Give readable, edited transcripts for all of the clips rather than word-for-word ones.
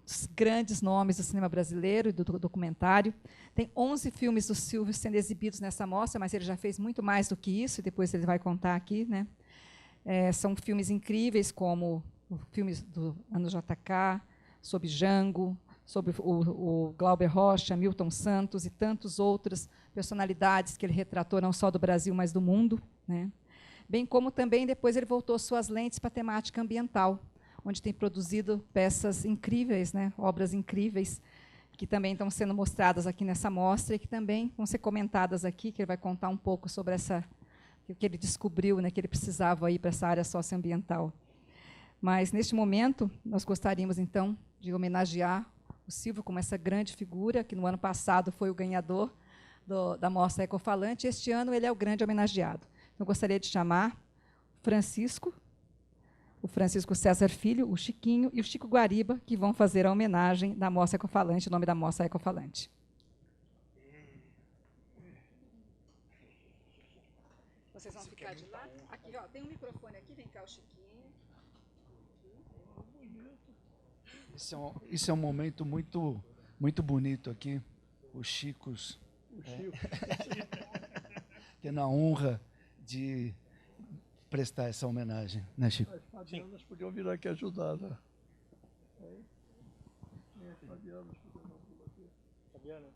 dos grandes nomes do cinema brasileiro e do documentário. Tem 11 filmes do Silvio sendo exibidos nessa mostra, mas ele já fez muito mais do que isso, e depois ele vai contar aqui, né? São filmes incríveis, como filmes do Ano JK, sobre Django, sobre o Glauber Rocha, Milton Santos e tantas outras personalidades que ele retratou, não só do Brasil, mas do mundo, né? Bem como também depois ele voltou suas lentes para a temática ambiental, onde tem produzido peças incríveis, né? Obras incríveis, que também estão sendo mostradas aqui nessa mostra e que também vão ser comentadas aqui, que ele vai contar um pouco sobre o que ele descobriu, né, que ele precisava ir para essa área socioambiental. Mas, neste momento, nós gostaríamos, então, de homenagear o Silvio como essa grande figura, que no ano passado foi o ganhador da Mostra Ecofalante, e este ano ele é o grande homenageado. Então, eu gostaria de chamar o Francisco César Filho, o Chiquinho e o Chico Guariba, que vão fazer a homenagem da Mostra Ecofalante, o nome da Mostra Ecofalante. Vocês vão ficar de lado? Aqui, ó, tem um microfone aqui, vem cá o Chiquinho. Isso é um momento muito, muito bonito aqui, os Chicos tendo a honra de prestar essa homenagem, né, Chico? As Fabianas podiam vir aqui ajudar, né? Fabianas podiam vir aqui. Fabiana?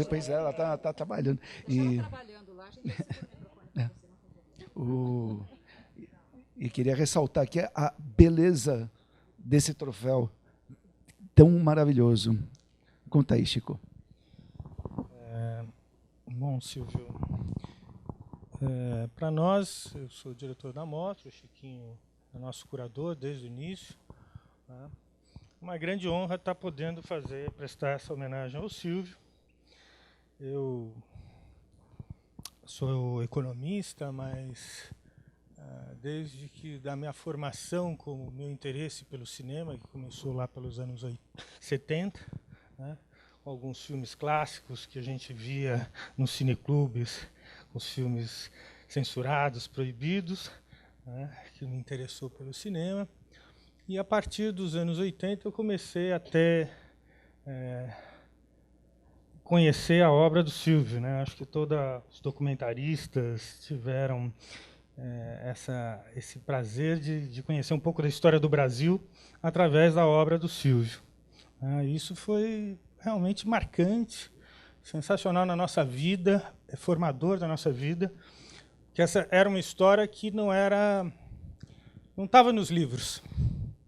Pois é, ela está trabalhando. Ela trabalhando lá, a gente vai segurar o microfone para você. E queria ressaltar aqui a beleza desse troféu tão maravilhoso. Conta aí, Chico. Bom, Silvio, para nós, eu sou o diretor da mostra, o Chiquinho é nosso curador desde o início. Tá? Uma grande honra estar podendo prestar essa homenagem ao Silvio. Eu sou economista, mas desde que da minha formação, como meu interesse pelo cinema, que começou lá pelos anos 70, né, com alguns filmes clássicos que a gente via nos cineclubes, os filmes censurados, proibidos, né, que me interessou pelo cinema. E a partir dos anos 80 eu comecei a conhecer a obra do Silvio, né? Acho que todos os documentaristas tiveram esse prazer de conhecer um pouco da história do Brasil através da obra do Silvio. Isso foi realmente marcante, sensacional na nossa vida, formador da nossa vida, que essa era uma história que não estava nos livros,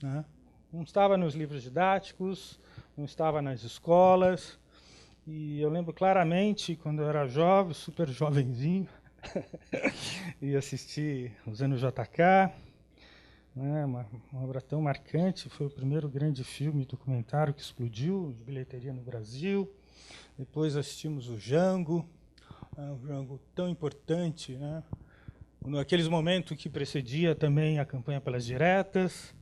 né? Não estava nos livros didáticos, não estava nas escolas. E eu lembro claramente, quando eu era jovem, super jovenzinho, e assisti os Anos JK, né, uma obra tão marcante, foi o primeiro grande filme documentário que explodiu de bilheteria no Brasil. Depois assistimos o Django, um Django tão importante, né, naqueles momentos que precedia também a campanha pelas diretas,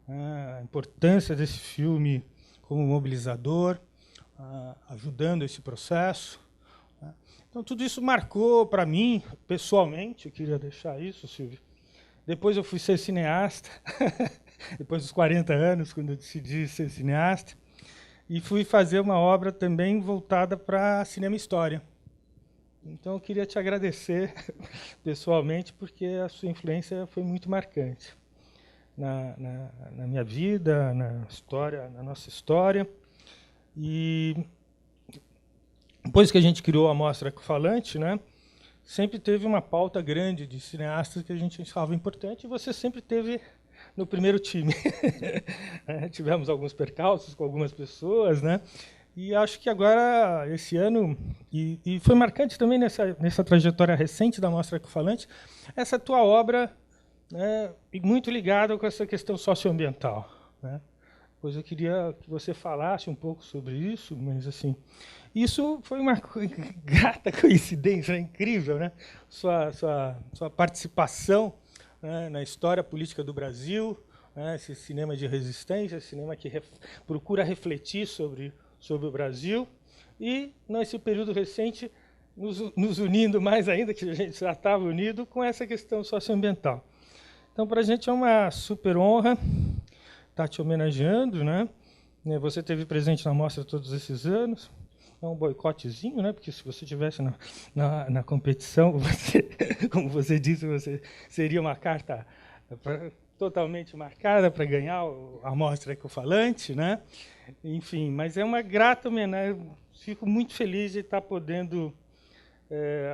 a importância desse filme como mobilizador, ajudando esse processo. Então, tudo isso marcou para mim, pessoalmente, eu queria deixar isso, Silvio. Depois eu fui ser cineasta, depois dos 40 anos, quando eu decidi ser cineasta, e fui fazer uma obra também voltada para cinema e história. Então, eu queria te agradecer pessoalmente, porque a sua influência foi muito marcante na minha vida, na nossa história. E depois que a gente criou a Mostra Ecofalante, né, sempre teve uma pauta grande de cineastas que a gente achava importante, e você sempre teve no primeiro time. Tivemos alguns percalços com algumas pessoas, né, e acho que agora, esse ano, e foi marcante também nessa trajetória recente da Mostra Ecofalante, essa tua obra, né, muito ligada com essa questão socioambiental, né. Pois eu queria que você falasse um pouco sobre isso, mas assim, isso foi uma grata coincidência, incrível, né? Sua participação, né, na história política do Brasil, né, esse cinema de resistência, esse cinema que procura refletir sobre o Brasil, e nesse período recente nos unindo mais ainda, que a gente já estava unido, com essa questão socioambiental. Então, para a gente é uma super honra estar te homenageando, né? Você esteve presente na mostra todos esses anos. É um boicotezinho, né? Porque se você estivesse na competição, você, como você disse, você seria uma carta totalmente marcada para ganhar a mostra Ecofalante, né? Enfim, mas é uma grata homenagem. Fico muito feliz de estar podendo,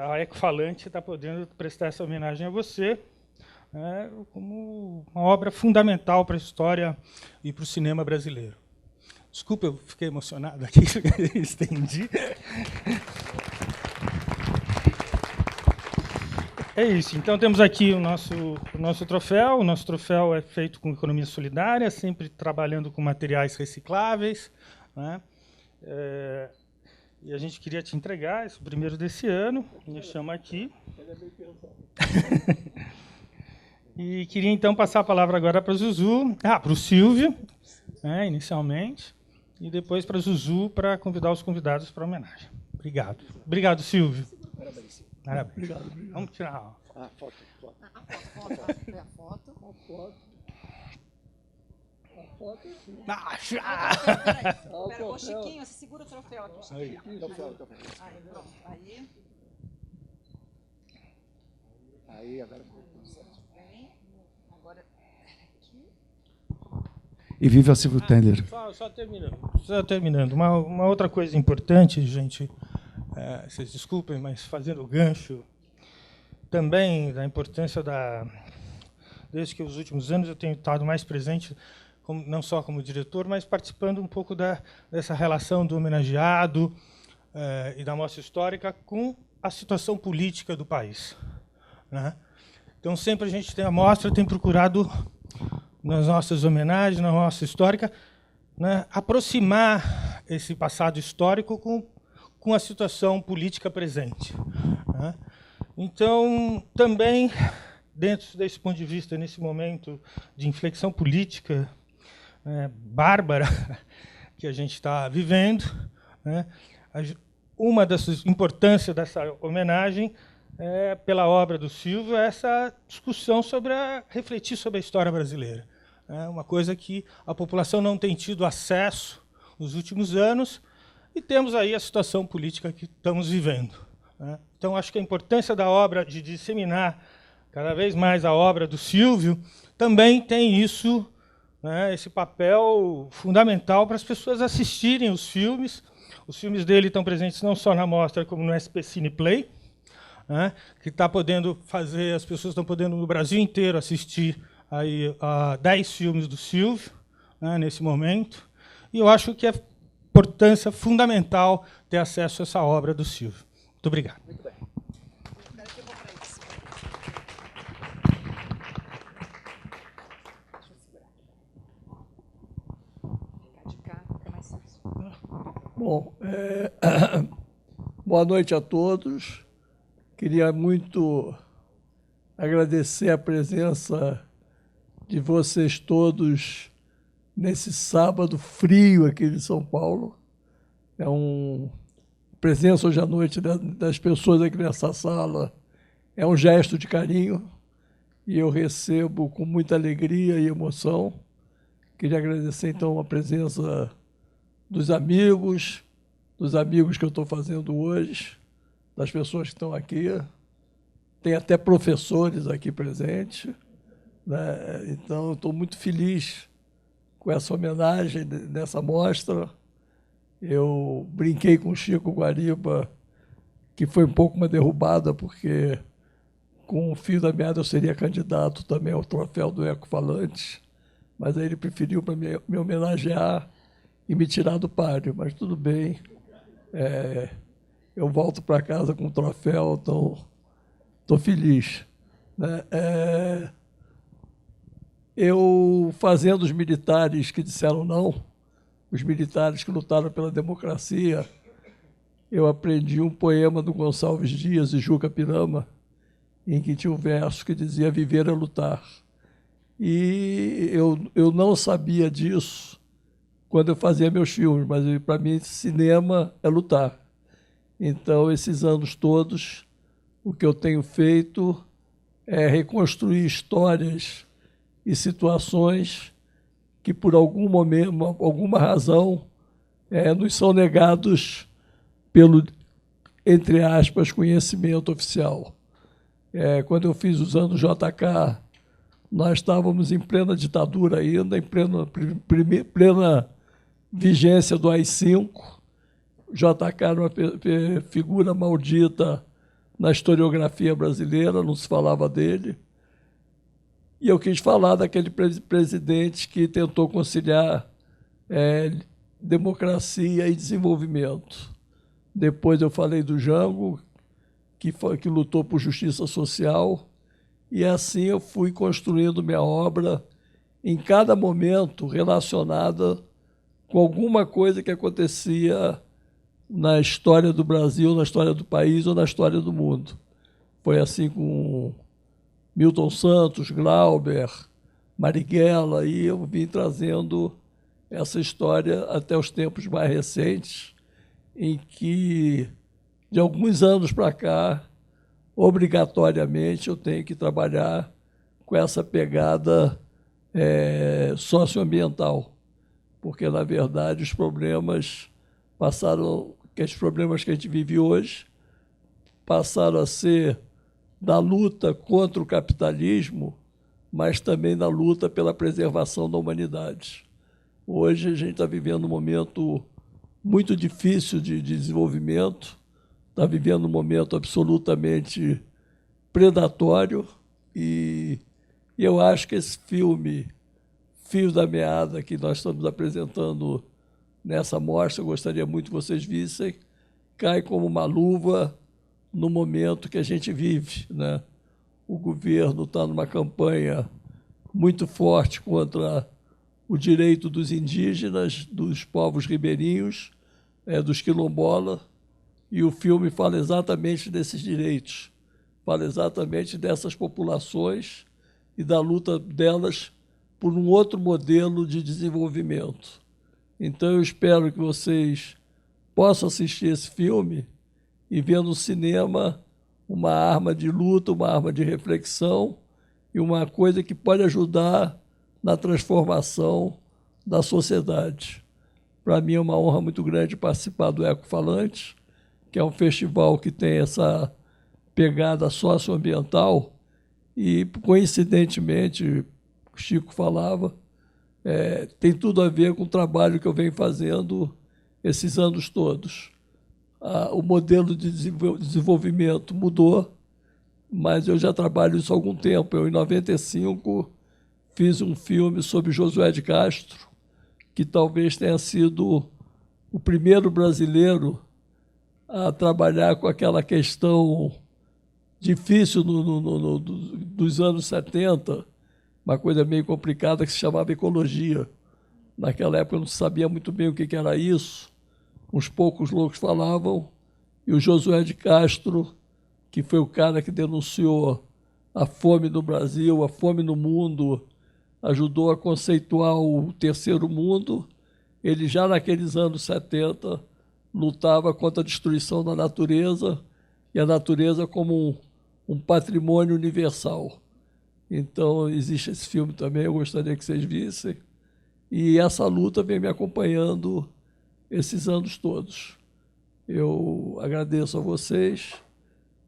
a Ecofalante estar podendo prestar essa homenagem a você, como uma obra fundamental para a história e para o cinema brasileiro. Desculpa, eu fiquei emocionado aqui, estendi. É isso. Então, temos aqui o nosso troféu. O nosso troféu é feito com economia solidária, sempre trabalhando com materiais recicláveis, né? E a gente queria te entregar esse primeiro desse ano. Me chama aqui. E queria, então, passar a palavra agora para o Zuzu, para o Silvio, inicialmente, e depois para o Zuzu, para convidar os convidados para a homenagem. Obrigado. Obrigado, Silvio. Parabéns. Parabéns. Obrigado. Vamos tirar A foto. A foto. Espera, ô Chiquinho, você segura o troféu aqui. Aí. Aí, agora. Agora, E viva Silvio Tender. Só terminando. Uma outra coisa importante, gente, vocês desculpem, mas fazendo o gancho, também da importância desde que os últimos anos eu tenho estado mais presente, não só como diretor, mas participando um pouco dessa relação do homenageado e da mostra histórica com a situação política do país, né? Então, sempre a gente a mostra tem procurado, nas nossas homenagens, na nossa histórica, né, aproximar esse passado histórico com a situação política presente, né? Então, também, dentro desse ponto de vista, nesse momento de inflexão política bárbara que a gente está vivendo, né, uma das importâncias dessa homenagem pela obra do Silvio, essa discussão refletir sobre a história brasileira. É uma coisa que a população não tem tido acesso nos últimos anos, e temos aí a situação política que estamos vivendo, né? Então, acho que a importância da obra, de disseminar cada vez mais a obra do Silvio, também tem isso, né, esse papel fundamental para as pessoas assistirem os filmes. Os filmes dele estão presentes não só na mostra, como no SP Cine Play, né, que está podendo fazer, as pessoas estão podendo no Brasil inteiro assistir aí, 10 filmes do Silvio, né, nesse momento. E eu acho que é importância fundamental ter acesso a essa obra do Silvio. Muito obrigado. muito bem. Espera que eu vou para isso. Deixa eu segurar. Ficar de cá, fica mais fácil. Bom, boa noite a todos. Queria muito agradecer a presença de vocês todos nesse sábado frio aqui de São Paulo. É uma presença hoje à noite das pessoas aqui nessa sala. É um gesto de carinho e eu recebo com muita alegria e emoção. Queria agradecer, então, a presença dos amigos que eu estou fazendo hoje, das pessoas que estão aqui. Tem até professores aqui presentes, né? Então, estou muito feliz com essa homenagem nessa mostra. Eu brinquei com o Chico Guariba, que foi um pouco uma derrubada, porque com o fio da meada eu seria candidato também ao troféu do Ecofalante, mas aí ele preferiu para me homenagear e me tirar do páreo, mas tudo bem. Eu volto para casa com o troféu, então estou feliz, né? Eu, fazendo os militares que disseram não, os militares que lutaram pela democracia, eu aprendi um poema do Gonçalves Dias e Juca Pirama, em que tinha um verso que dizia viver é lutar. E eu não sabia disso quando eu fazia meus filmes, mas para mim cinema é lutar. Então, esses anos todos, o que eu tenho feito é reconstruir histórias e situações que, por algum momento, alguma razão, nos são negados pelo, entre aspas, conhecimento oficial. Quando eu fiz os anos JK, nós estávamos em plena ditadura ainda, em plena vigência do AI-5. JK era uma figura maldita na historiografia brasileira, não se falava dele. E eu quis falar daquele presidente que tentou conciliar democracia e desenvolvimento. Depois eu falei do Jango, que lutou por justiça social, e assim eu fui construindo minha obra em cada momento relacionada com alguma coisa que acontecia na história do Brasil, na história do país ou na história do mundo. Foi assim com Milton Santos, Glauber, Marighella, e eu vim trazendo essa história até os tempos mais recentes, em que, de alguns anos para cá, obrigatoriamente eu tenho que trabalhar com essa pegada socioambiental, porque, na verdade, os problemas que a gente vive hoje passaram a ser da luta contra o capitalismo, mas também da luta pela preservação da humanidade. Hoje a gente está vivendo um momento muito difícil de desenvolvimento, está vivendo um momento absolutamente predatório, e eu acho que esse filme, Fios da Meada, que nós estamos apresentando nessa mostra, eu gostaria muito que vocês vissem, cai como uma luva no momento que a gente vive, né? O governo está numa campanha muito forte contra o direito dos indígenas, dos povos ribeirinhos, dos quilombolas, e o filme fala exatamente desses direitos, fala exatamente dessas populações e da luta delas por um outro modelo de desenvolvimento. Então, eu espero que vocês possam assistir esse filme e ver no cinema uma arma de luta, uma arma de reflexão e uma coisa que pode ajudar na transformação da sociedade. Para mim é uma honra muito grande participar do Ecofalante, que é um festival que tem essa pegada socioambiental e, coincidentemente, o Chico falava, tem tudo a ver com o trabalho que eu venho fazendo esses anos todos. O modelo de desenvolvimento mudou, mas eu já trabalho isso há algum tempo. Eu, em 95, fiz um filme sobre Josué de Castro, que talvez tenha sido o primeiro brasileiro a trabalhar com aquela questão difícil dos anos 70, uma coisa meio complicada que se chamava ecologia. Naquela época eu não sabia muito bem o que era isso, uns poucos loucos falavam, e o Josué de Castro, que foi o cara que denunciou a fome no Brasil, a fome no mundo, ajudou a conceituar o terceiro mundo. Ele já naqueles anos 70 lutava contra a destruição da natureza, e a natureza como um patrimônio universal. Então, existe esse filme também, eu gostaria que vocês vissem. E essa luta vem me acompanhando esses anos todos. Eu agradeço a vocês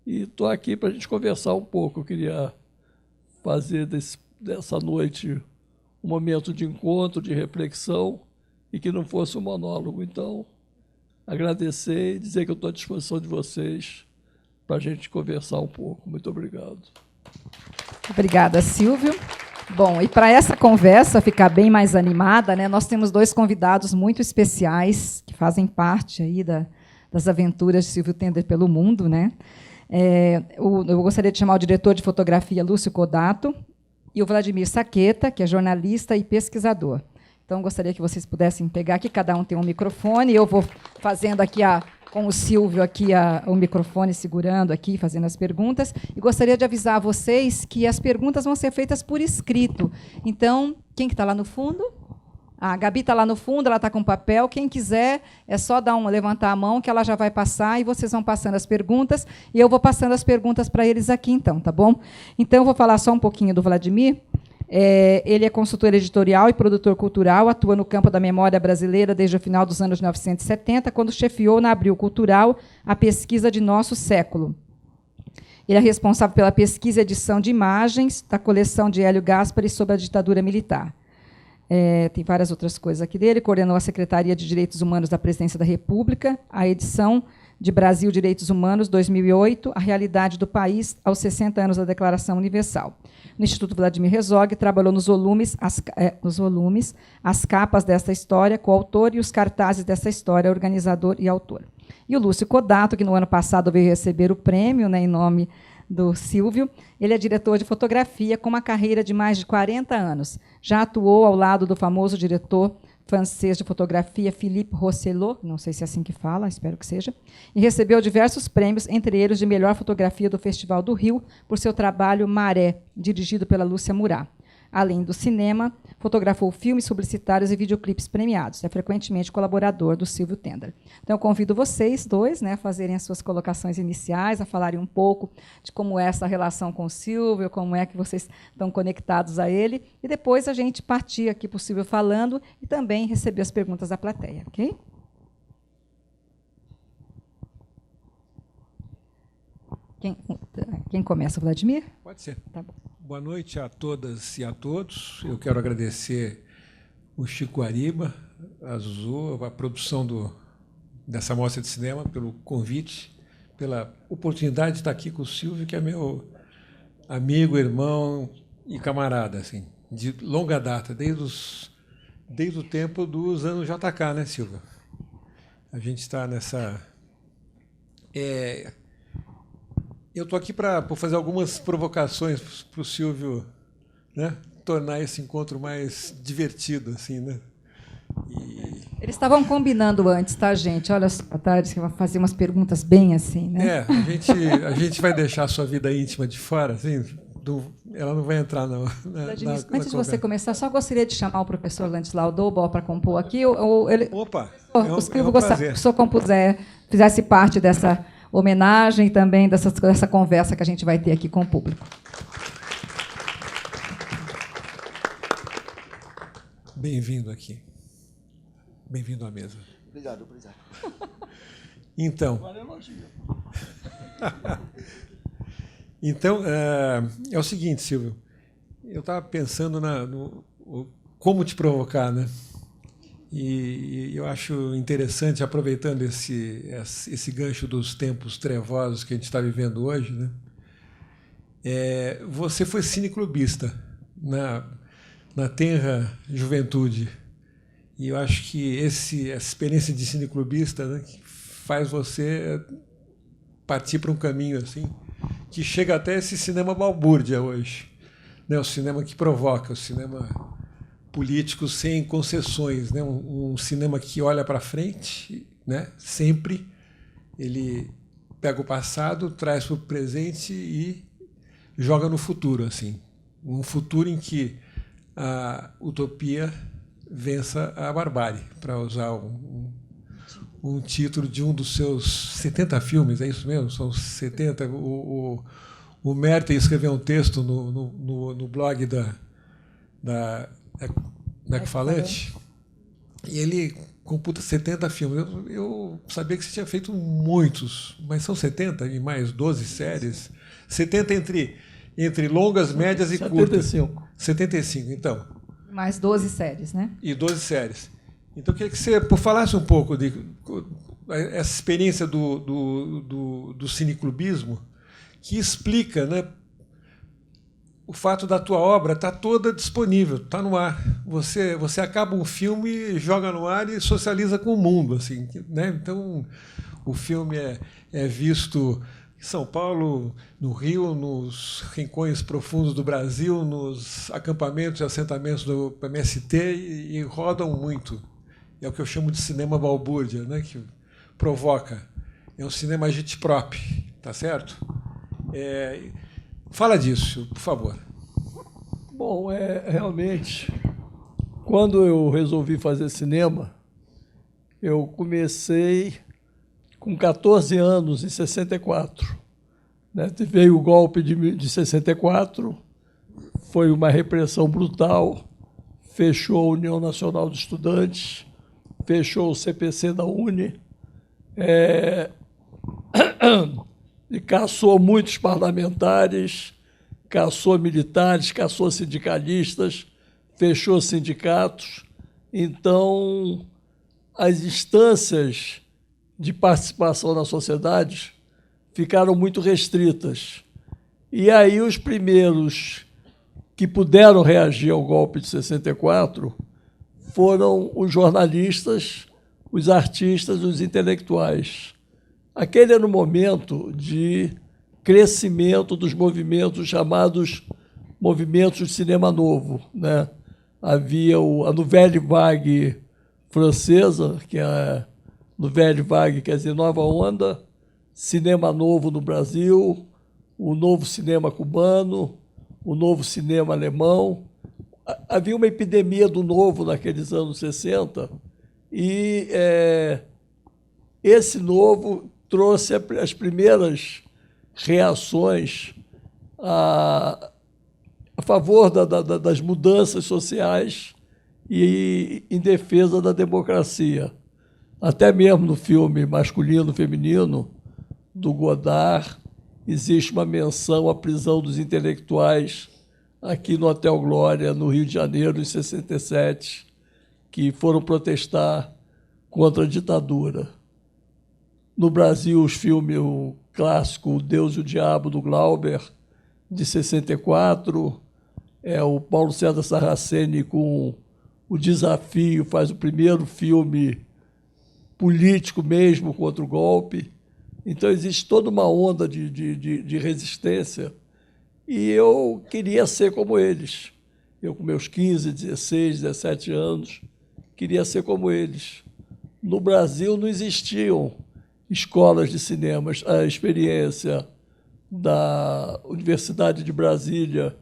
e estou aqui para a gente conversar um pouco. Eu queria fazer dessa noite um momento de encontro, de reflexão, e que não fosse um monólogo. Então, agradecer e dizer que eu estou à disposição de vocês para a gente conversar um pouco. Muito obrigado. Obrigada, Silvio. Bom, e para essa conversa ficar bem mais animada, né, nós temos dois convidados muito especiais que fazem parte aí das aventuras de Silvio Tender pelo mundo, né? Eu gostaria de chamar o diretor de fotografia, Lúcio Codato, e o Vladimir Saqueta, que é jornalista e pesquisador. Então, gostaria que vocês pudessem pegar aqui, cada um tem um microfone, eu vou fazendo aqui com o Silvio aqui o microfone segurando aqui, fazendo as perguntas. E gostaria de avisar a vocês que as perguntas vão ser feitas por escrito. Então, quem que está lá no fundo? A Gabi está lá no fundo, ela está com papel. Quem quiser, é só levantar a mão que ela já vai passar e vocês vão passando as perguntas e eu vou passando as perguntas para eles aqui, então, tá bom? Então, eu vou falar só um pouquinho do Vladimir. Ele é consultor editorial e produtor cultural, atua no campo da memória brasileira desde o final dos anos 1970, quando chefiou na Abril Cultural a pesquisa de Nosso Século. Ele é responsável pela pesquisa e edição de imagens da coleção de Hélio Gaspari sobre a ditadura militar. Tem várias outras coisas aqui dele. Coordenou a Secretaria de Direitos Humanos da Presidência da República, a edição de Brasil Direitos Humanos, 2008, a realidade do país aos 60 anos da Declaração Universal. No Instituto Vladimir Herzog, trabalhou nos volumes, as capas dessa história, coautor, e os cartazes dessa história, organizador e autor. E o Lúcio Codato, que no ano passado veio receber o prêmio, né, em nome do Silvio, ele é diretor de fotografia com uma carreira de mais de 40 anos. Já atuou ao lado do famoso diretor francês de fotografia Philippe Rosselot, não sei se é assim que fala, espero que seja, e recebeu diversos prêmios, entre eles de melhor fotografia do Festival do Rio, por seu trabalho Maré, dirigido pela Lúcia Murat. Além do cinema, fotografou filmes publicitários e videoclipes premiados. É frequentemente colaborador do Silvio Tender. Então, eu convido vocês dois, né, a fazerem as suas colocações iniciais, a falarem um pouco de como é essa relação com o Silvio, como é que vocês estão conectados a ele, e depois a gente partir aqui para o Silvio falando e também receber as perguntas da plateia, ok? Quem começa, Vladimir? Pode ser. Tá bom. Boa noite a todas e a todos. Eu quero agradecer o Chico Ariba, a Zuzu, a produção dessa mostra de cinema, pelo convite, pela oportunidade de estar aqui com o Silvio, que é meu amigo, irmão e camarada, assim, de longa data, desde o tempo dos anos JK, né, Silvio? A gente está nessa... Eu estou aqui para fazer algumas provocações para o Silvio, né, tornar esse encontro mais divertido, assim, né? Eles estavam combinando antes, tá, gente? Olha só, tá? Eles vão fazer umas perguntas bem assim, né? A gente vai deixar a sua vida íntima de fora, assim, ela não vai entrar na antes de você começar, só gostaria de chamar o professor Landislau Dobol para compor aqui. Opa! O Silvio gostaria que o senhor fizesse parte dessa homenagem e também dessa conversa que a gente vai ter aqui com o público. Bem-vindo aqui. Bem-vindo à mesa. Obrigado, obrigado. Então, é o seguinte, Silvio. Eu estava pensando como te provocar, né? E eu acho interessante, aproveitando esse gancho dos tempos trevosos que a gente está vivendo hoje, né? Você foi cineclubista na tenra juventude. E eu acho que essa experiência de cineclubista, né, faz você partir para um caminho assim, que chega até esse cinema balbúrdia hoje, né? O cinema que provoca, o cinema político sem concessões, né? Um cinema que olha para frente, né? Sempre ele pega o passado, traz para o presente e joga no futuro, assim, um futuro em que a utopia vença a barbárie, para usar um título de um dos seus 70 filmes, é isso mesmo? São 70. O Merten escreveu um texto no blog da Ecfalante, e ele computa 70 filmes. Eu sabia que você tinha feito muitos, mas são 70 e mais 12 séries. 70 entre longas, médias e curtas. 75, então. Mais 12 séries, né? E 12 séries. Então, eu queria que você falasse um pouco de essa experiência do cineclubismo, que explica, né, o fato da tua obra estar toda disponível, está no ar. Você acaba um filme, joga no ar e socializa com o mundo, assim, né? Então, o filme é visto em São Paulo, no Rio, nos rincões profundos do Brasil, nos acampamentos e assentamentos do MST, e rodam muito. É o que eu chamo de cinema balbúrdia, né? Que provoca. É um cinema agitprop, tá certo? Fala disso, por favor. Bom, realmente, quando eu resolvi fazer cinema, eu comecei com 14 anos, em 64. Né? Veio o golpe de 64, foi uma repressão brutal, fechou a União Nacional dos Estudantes, fechou o CPC da Uni, e caçou muitos parlamentares, caçou militares, caçou sindicalistas, fechou sindicatos. Então, as instâncias de participação na sociedade ficaram muito restritas. E aí os primeiros que puderam reagir ao golpe de 64 foram os jornalistas, os artistas, os intelectuais. Aquele era o momento de crescimento dos movimentos chamados movimentos de cinema novo, né? Havia a Nouvelle Vague francesa, que é a Nouvelle Vague, quer dizer, nova onda, cinema novo no Brasil, o novo cinema cubano, o novo cinema alemão. Havia uma epidemia do novo naqueles anos 60 e esse novo trouxe as primeiras reações a favor das mudanças sociais e em defesa da democracia. Até mesmo no filme Masculino Feminino, do Godard, existe uma menção à prisão dos intelectuais aqui no Hotel Glória, no Rio de Janeiro, em 67, que foram protestar contra a ditadura. No Brasil, os filmes, o clássico O Deus e o Diabo, do Glauber, de 64, o Paulo César Sarraceni com O Desafio, faz o primeiro filme político mesmo contra o golpe. Então, existe toda uma onda de resistência e eu queria ser como eles. Eu, com meus 15, 16, 17 anos, queria ser como eles. No Brasil não existiam escolas de cinema. A experiência da Universidade de Brasília,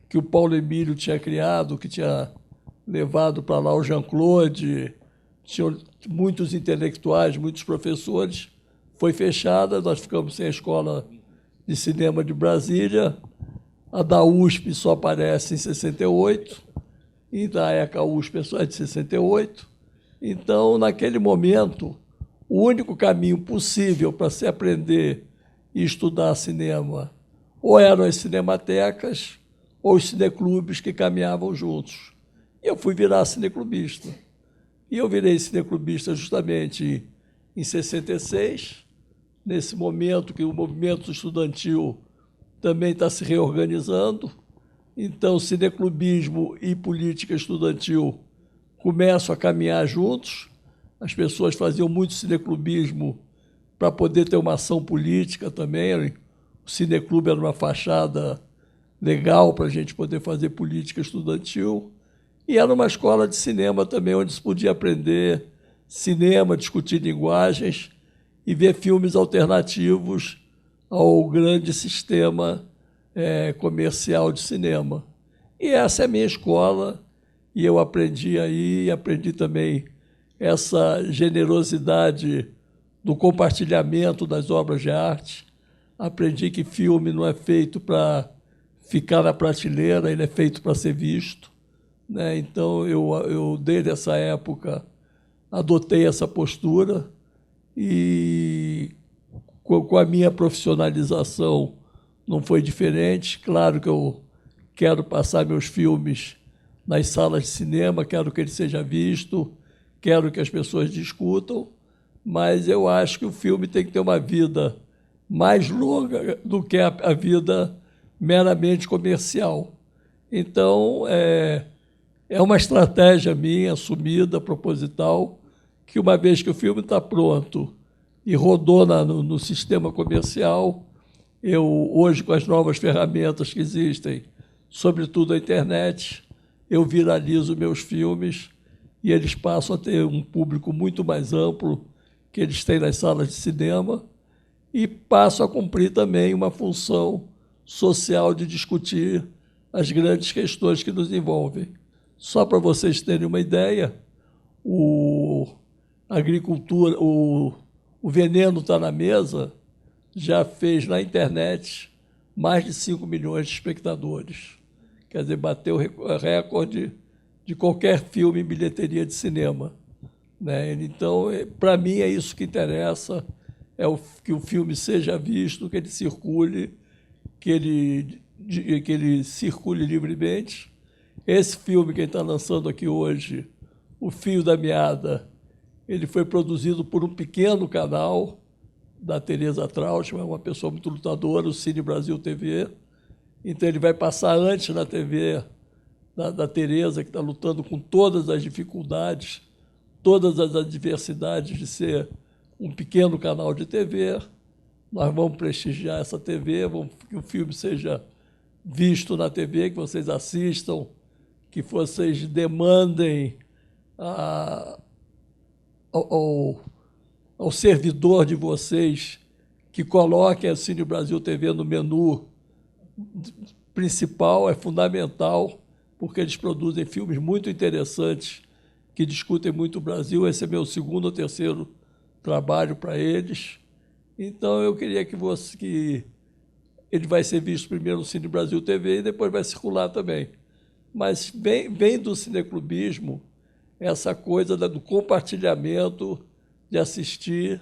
que o Paulo Emílio tinha criado, que tinha levado para lá o Jean-Claude, tinham muitos intelectuais, muitos professores, foi fechada, nós ficamos sem a Escola de Cinema de Brasília. A da USP só aparece em 68, e da ECA USP é de 68. Então, naquele momento, o único caminho possível para se aprender e estudar cinema ou eram as cinematecas ou os cineclubes que caminhavam juntos. E eu fui virar cineclubista. E eu virei cineclubista justamente em 66, nesse momento que o movimento estudantil também está se reorganizando. Então, cineclubismo e política estudantil começam a caminhar juntos. As pessoas faziam muito cineclubismo para poder ter uma ação política também. O cineclube era uma fachada legal para a gente poder fazer política estudantil. E era uma escola de cinema também, onde se podia aprender cinema, discutir linguagens e ver filmes alternativos ao grande sistema comercial de cinema. E essa é a minha escola, e eu aprendi aí, e aprendi também essa generosidade do compartilhamento das obras de arte. Aprendi que filme não é feito para ficar na prateleira, ele é feito para ser visto, né? Então, eu, desde essa época, adotei essa postura e, com a minha profissionalização, não foi diferente. Claro que eu quero passar meus filmes nas salas de cinema, quero que ele seja visto, quero que as pessoas discutam, mas eu acho que o filme tem que ter uma vida mais longa do que a vida meramente comercial. Então, é uma estratégia minha, assumida, proposital, que uma vez que o filme está pronto e rodou no sistema comercial, eu, hoje, com as novas ferramentas que existem, sobretudo a internet, eu viralizo meus filmes e eles passam a ter um público muito mais amplo que eles têm nas salas de cinema e passam a cumprir também uma função social de discutir as grandes questões que nos envolvem. Só para vocês terem uma ideia, a agricultura, o Veneno Está na Mesa já fez na internet mais de 5 milhões de espectadores. quer dizer, bateu o recorde de qualquer filme em bilheteria de cinema, né? Então, para mim, é isso que interessa, que o filme seja visto, que ele circule, que ele circule livremente. Esse filme que ele está lançando aqui hoje, O Fio da Meada, ele foi produzido por um pequeno canal da Tereza Trautmann, uma pessoa muito lutadora, o Cine Brasil TV. Então, ele vai passar antes na TV da Tereza, que está lutando com todas as dificuldades, todas as adversidades de ser um pequeno canal de TV. Nós vamos prestigiar essa TV, vamos que o filme seja visto na TV, que vocês assistam, que vocês demandem ao servidor de vocês que coloquem a Cine Brasil TV no menu principal, é fundamental, porque eles produzem filmes muito interessantes que discutem muito o Brasil. Esse é meu segundo ou terceiro trabalho para eles. Então, eu queria que ele vai ser visto primeiro no Cine Brasil TV e depois vai circular também. Mas vem do cineclubismo essa coisa do compartilhamento, de assistir,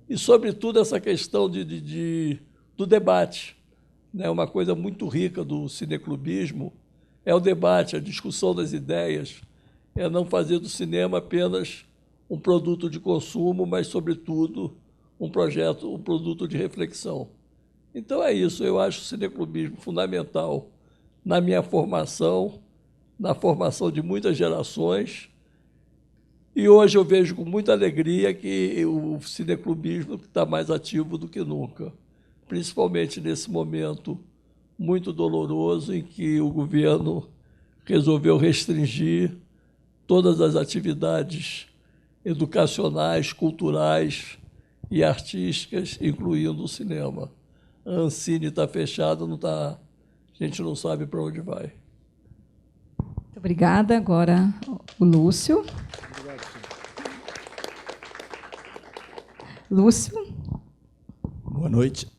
e, sobretudo, essa questão do debate. Né? Uma coisa muito rica do cineclubismo é o debate, a discussão das ideias, é não fazer do cinema apenas um produto de consumo, mas, sobretudo, um produto de reflexão. Então, é isso. Eu acho o cineclubismo fundamental na minha formação, na formação de muitas gerações. E hoje eu vejo com muita alegria que o cineclubismo está mais ativo do que nunca, principalmente nesse momento muito doloroso em que o governo resolveu restringir todas as atividades educacionais, culturais e artísticas, incluindo o cinema. A Ancine está fechada, a gente não sabe para onde vai. Muito obrigada. Agora, o Lúcio. Lúcio. Boa noite.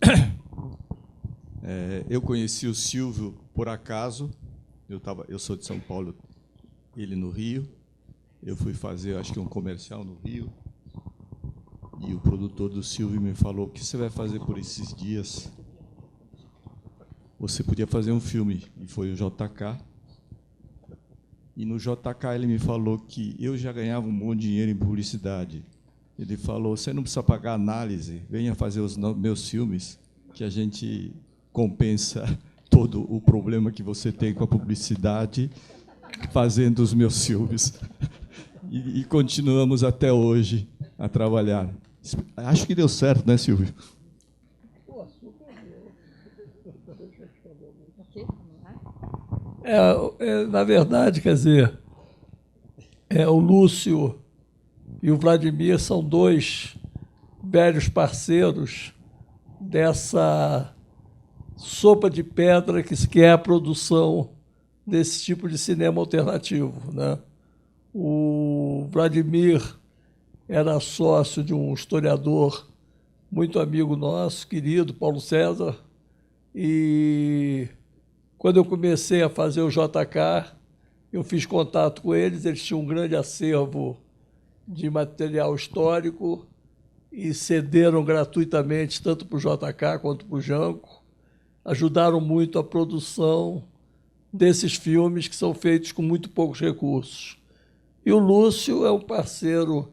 Eu conheci o Silvio por acaso. Eu sou de São Paulo, ele no Rio. Eu fui fazer, acho que um comercial no Rio. E o produtor do Silvio me falou: o que você vai fazer por esses dias? Você podia fazer um filme. E foi o JK. E no JK ele me falou que eu já ganhava um monte de dinheiro em publicidade. Ele falou: você não precisa pagar análise, venha fazer os meus filmes, que a gente compensa todo o problema que você tem com a publicidade fazendo os meus filmes. E continuamos até hoje a trabalhar. Acho que deu certo, né, Silvio? Na verdade, quer dizer, o Lúcio e o Vladimir são dois velhos parceiros dessa sopa de pedra que é a produção desse tipo de cinema alternativo, né? O Vladimir era sócio de um historiador muito amigo nosso, querido, Paulo César, e quando eu comecei a fazer o JK, eu fiz contato com eles tinham um grande acervo de material histórico e cederam gratuitamente tanto para o JK quanto para o Janco, ajudaram muito a produção desses filmes que são feitos com muito poucos recursos. E o Lúcio é um parceiro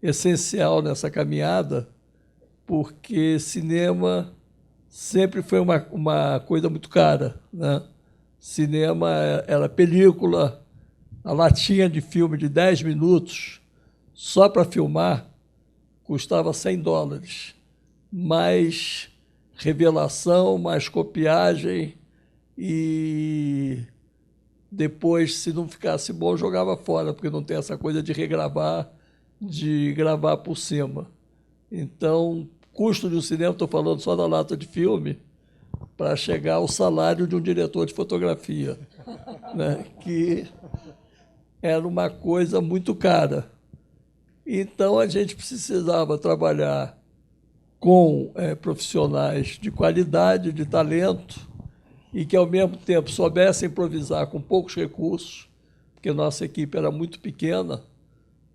essencial nessa caminhada, porque cinema sempre foi uma coisa muito cara, né? Cinema era película, a latinha de filme de 10 minutos, só para filmar, custava $100, mais revelação, mais copiagem, e depois, se não ficasse bom, jogava fora, porque não tem essa coisa de regravar, de gravar por cima. Então, custo de um cinema, estou falando só da lata de filme, para chegar ao salário de um diretor de fotografia, né? Que era uma coisa muito cara. Então, a gente precisava trabalhar com profissionais de qualidade, de talento, e que, ao mesmo tempo, soubesse improvisar com poucos recursos, porque nossa equipe era muito pequena,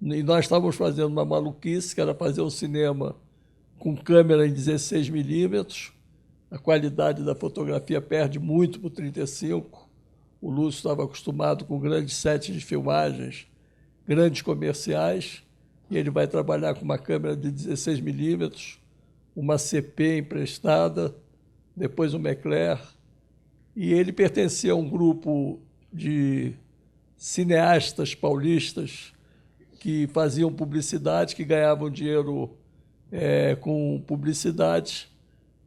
e nós estávamos fazendo uma maluquice, que era fazer o cinema com câmera em 16 milímetros. A qualidade da fotografia perde muito para o 35. O Lúcio estava acostumado com grandes sets de filmagens, grandes comerciais, e ele vai trabalhar com uma câmera de 16 milímetros, uma CP emprestada, depois um Mecler, e ele pertencia a um grupo de cineastas paulistas que faziam publicidade, que ganhavam dinheiro com publicidade,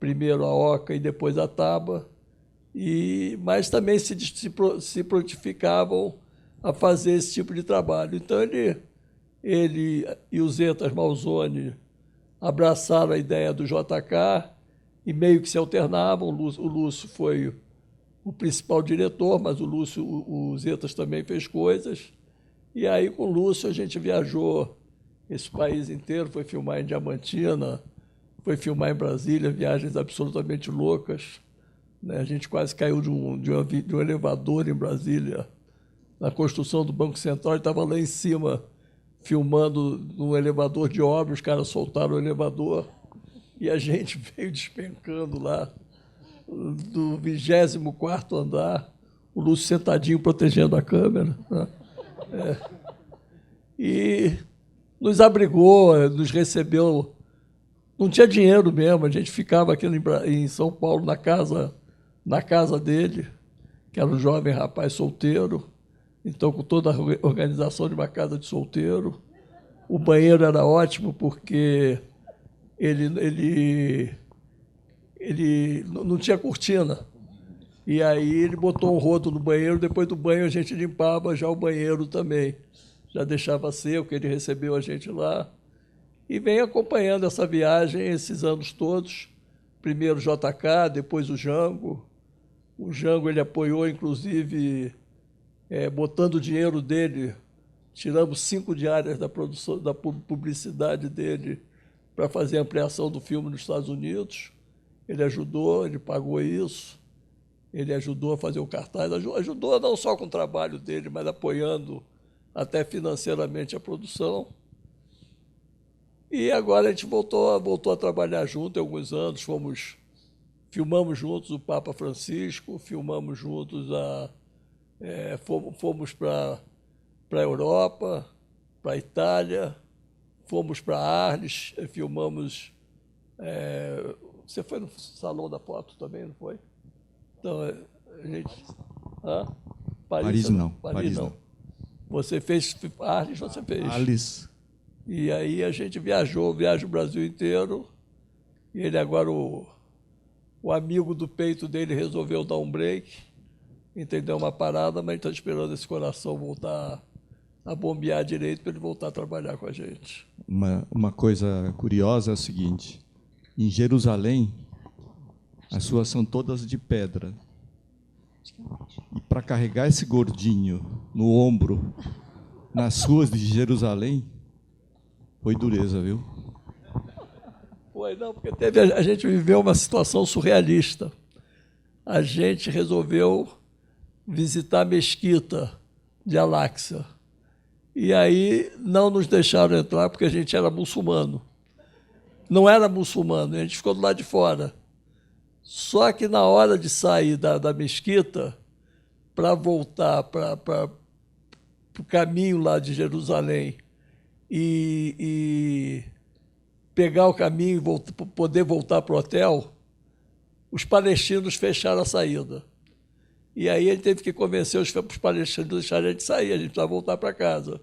primeiro a Oca e depois a Taba, mas também se prontificavam a fazer esse tipo de trabalho. Então, ele e o Zetas Malzone abraçaram a ideia do JK e meio que se alternavam. O Lúcio foi o principal diretor, mas o Zetas também fez coisas. E aí, com o Lúcio, a gente viajou esse país inteiro, foi filmar em Diamantina, foi filmar em Brasília, viagens absolutamente loucas. A gente quase caiu de um elevador em Brasília, na construção do Banco Central, e estava lá em cima, filmando num elevador de obra, os caras soltaram o elevador, e a gente veio despencando lá, do 24º andar, o Lúcio sentadinho protegendo a câmera. Né? E nos abrigou, nos recebeu. Não tinha dinheiro mesmo, a gente ficava aqui em São Paulo, na casa dele, que era um jovem rapaz solteiro, então com toda a organização de uma casa de solteiro. O banheiro era ótimo porque ele não tinha cortina. E aí ele botou um rodo no banheiro, depois do banho a gente limpava já o banheiro também. Já deixava seco, ele recebeu a gente lá. E vem acompanhando essa viagem esses anos todos. Primeiro o JK, depois o Jango. O Jango ele apoiou, inclusive, botando o dinheiro dele. Tiramos 5 diárias da produção, da publicidade dele para fazer a ampliação do filme nos Estados Unidos. Ele ajudou, ele pagou isso. Ele ajudou a fazer o cartaz. Ajudou não só com o trabalho dele, mas apoiando até financeiramente a produção. E agora a gente voltou a trabalhar junto há alguns anos. Filmamos juntos o Papa Francisco, filmamos juntos fomos para a Europa, para a Itália, fomos para Arles, filmamos. Você foi no Salão da Foto também, não foi? Então, a gente. Paris não. Paris não. Você fez Arles, você fez. Arles. E aí a gente viaja o Brasil inteiro, e ele agora, o amigo do peito dele resolveu dar um break, entendeu? Uma parada, mas está esperando esse coração voltar a bombear direito para ele voltar a trabalhar com a gente. Uma coisa curiosa é o seguinte, em Jerusalém, as ruas são todas de pedra. E para carregar esse gordinho no ombro, nas ruas de Jerusalém, foi dureza, viu? Foi, não, porque a gente viveu uma situação surrealista. A gente resolveu visitar a mesquita de Al-Aqsa. E aí não nos deixaram entrar porque a gente era muçulmano. Não era muçulmano, a gente ficou do lado de fora. Só que na hora de sair da mesquita, para voltar para o caminho lá de Jerusalém, e pegar o caminho e poder voltar para o hotel, os palestinos fecharam a saída. E aí ele teve que convencer os palestinos a deixarem a gente sair, a gente precisava voltar para casa.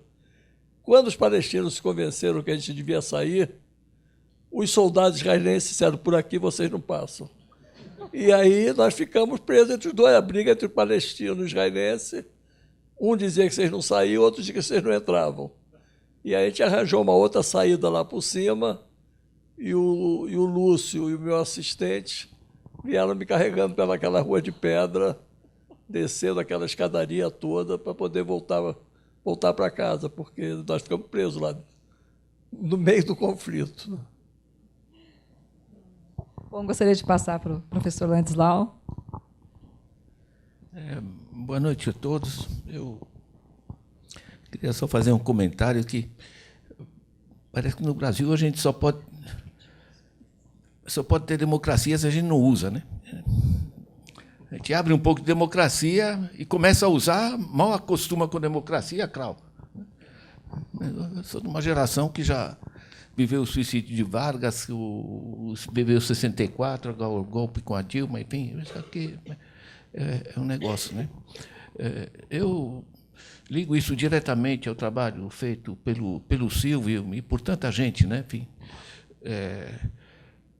Quando os palestinos se convenceram que a gente devia sair, os soldados israelenses disseram, por aqui vocês não passam. E aí nós ficamos presos entre os dois, a briga entre o palestino e o israelense. Um dizia que vocês não saíam, outro dizia que vocês não entravam. E aí a gente arranjou uma outra saída lá por cima, e o Lúcio e o meu assistente vieram me carregando pelaquela rua de pedra, descendo aquela escadaria toda para poder voltar para casa, porque nós ficamos presos lá, no meio do conflito. Bom, gostaria de passar para o professor Landislau. Boa noite a todos. Eu queria só fazer um comentário que parece que no Brasil a gente só pode ter democracia se a gente não usa, né? A gente abre um pouco de democracia e começa a usar, mal acostuma com democracia, crau. Eu sou de uma geração que já viveu o suicídio de Vargas, viveu 64, o golpe com a Dilma, enfim, isso aqui é um negócio, né? Eu ligo isso diretamente ao trabalho feito pelo Silvio e por tanta gente, né? Enfim,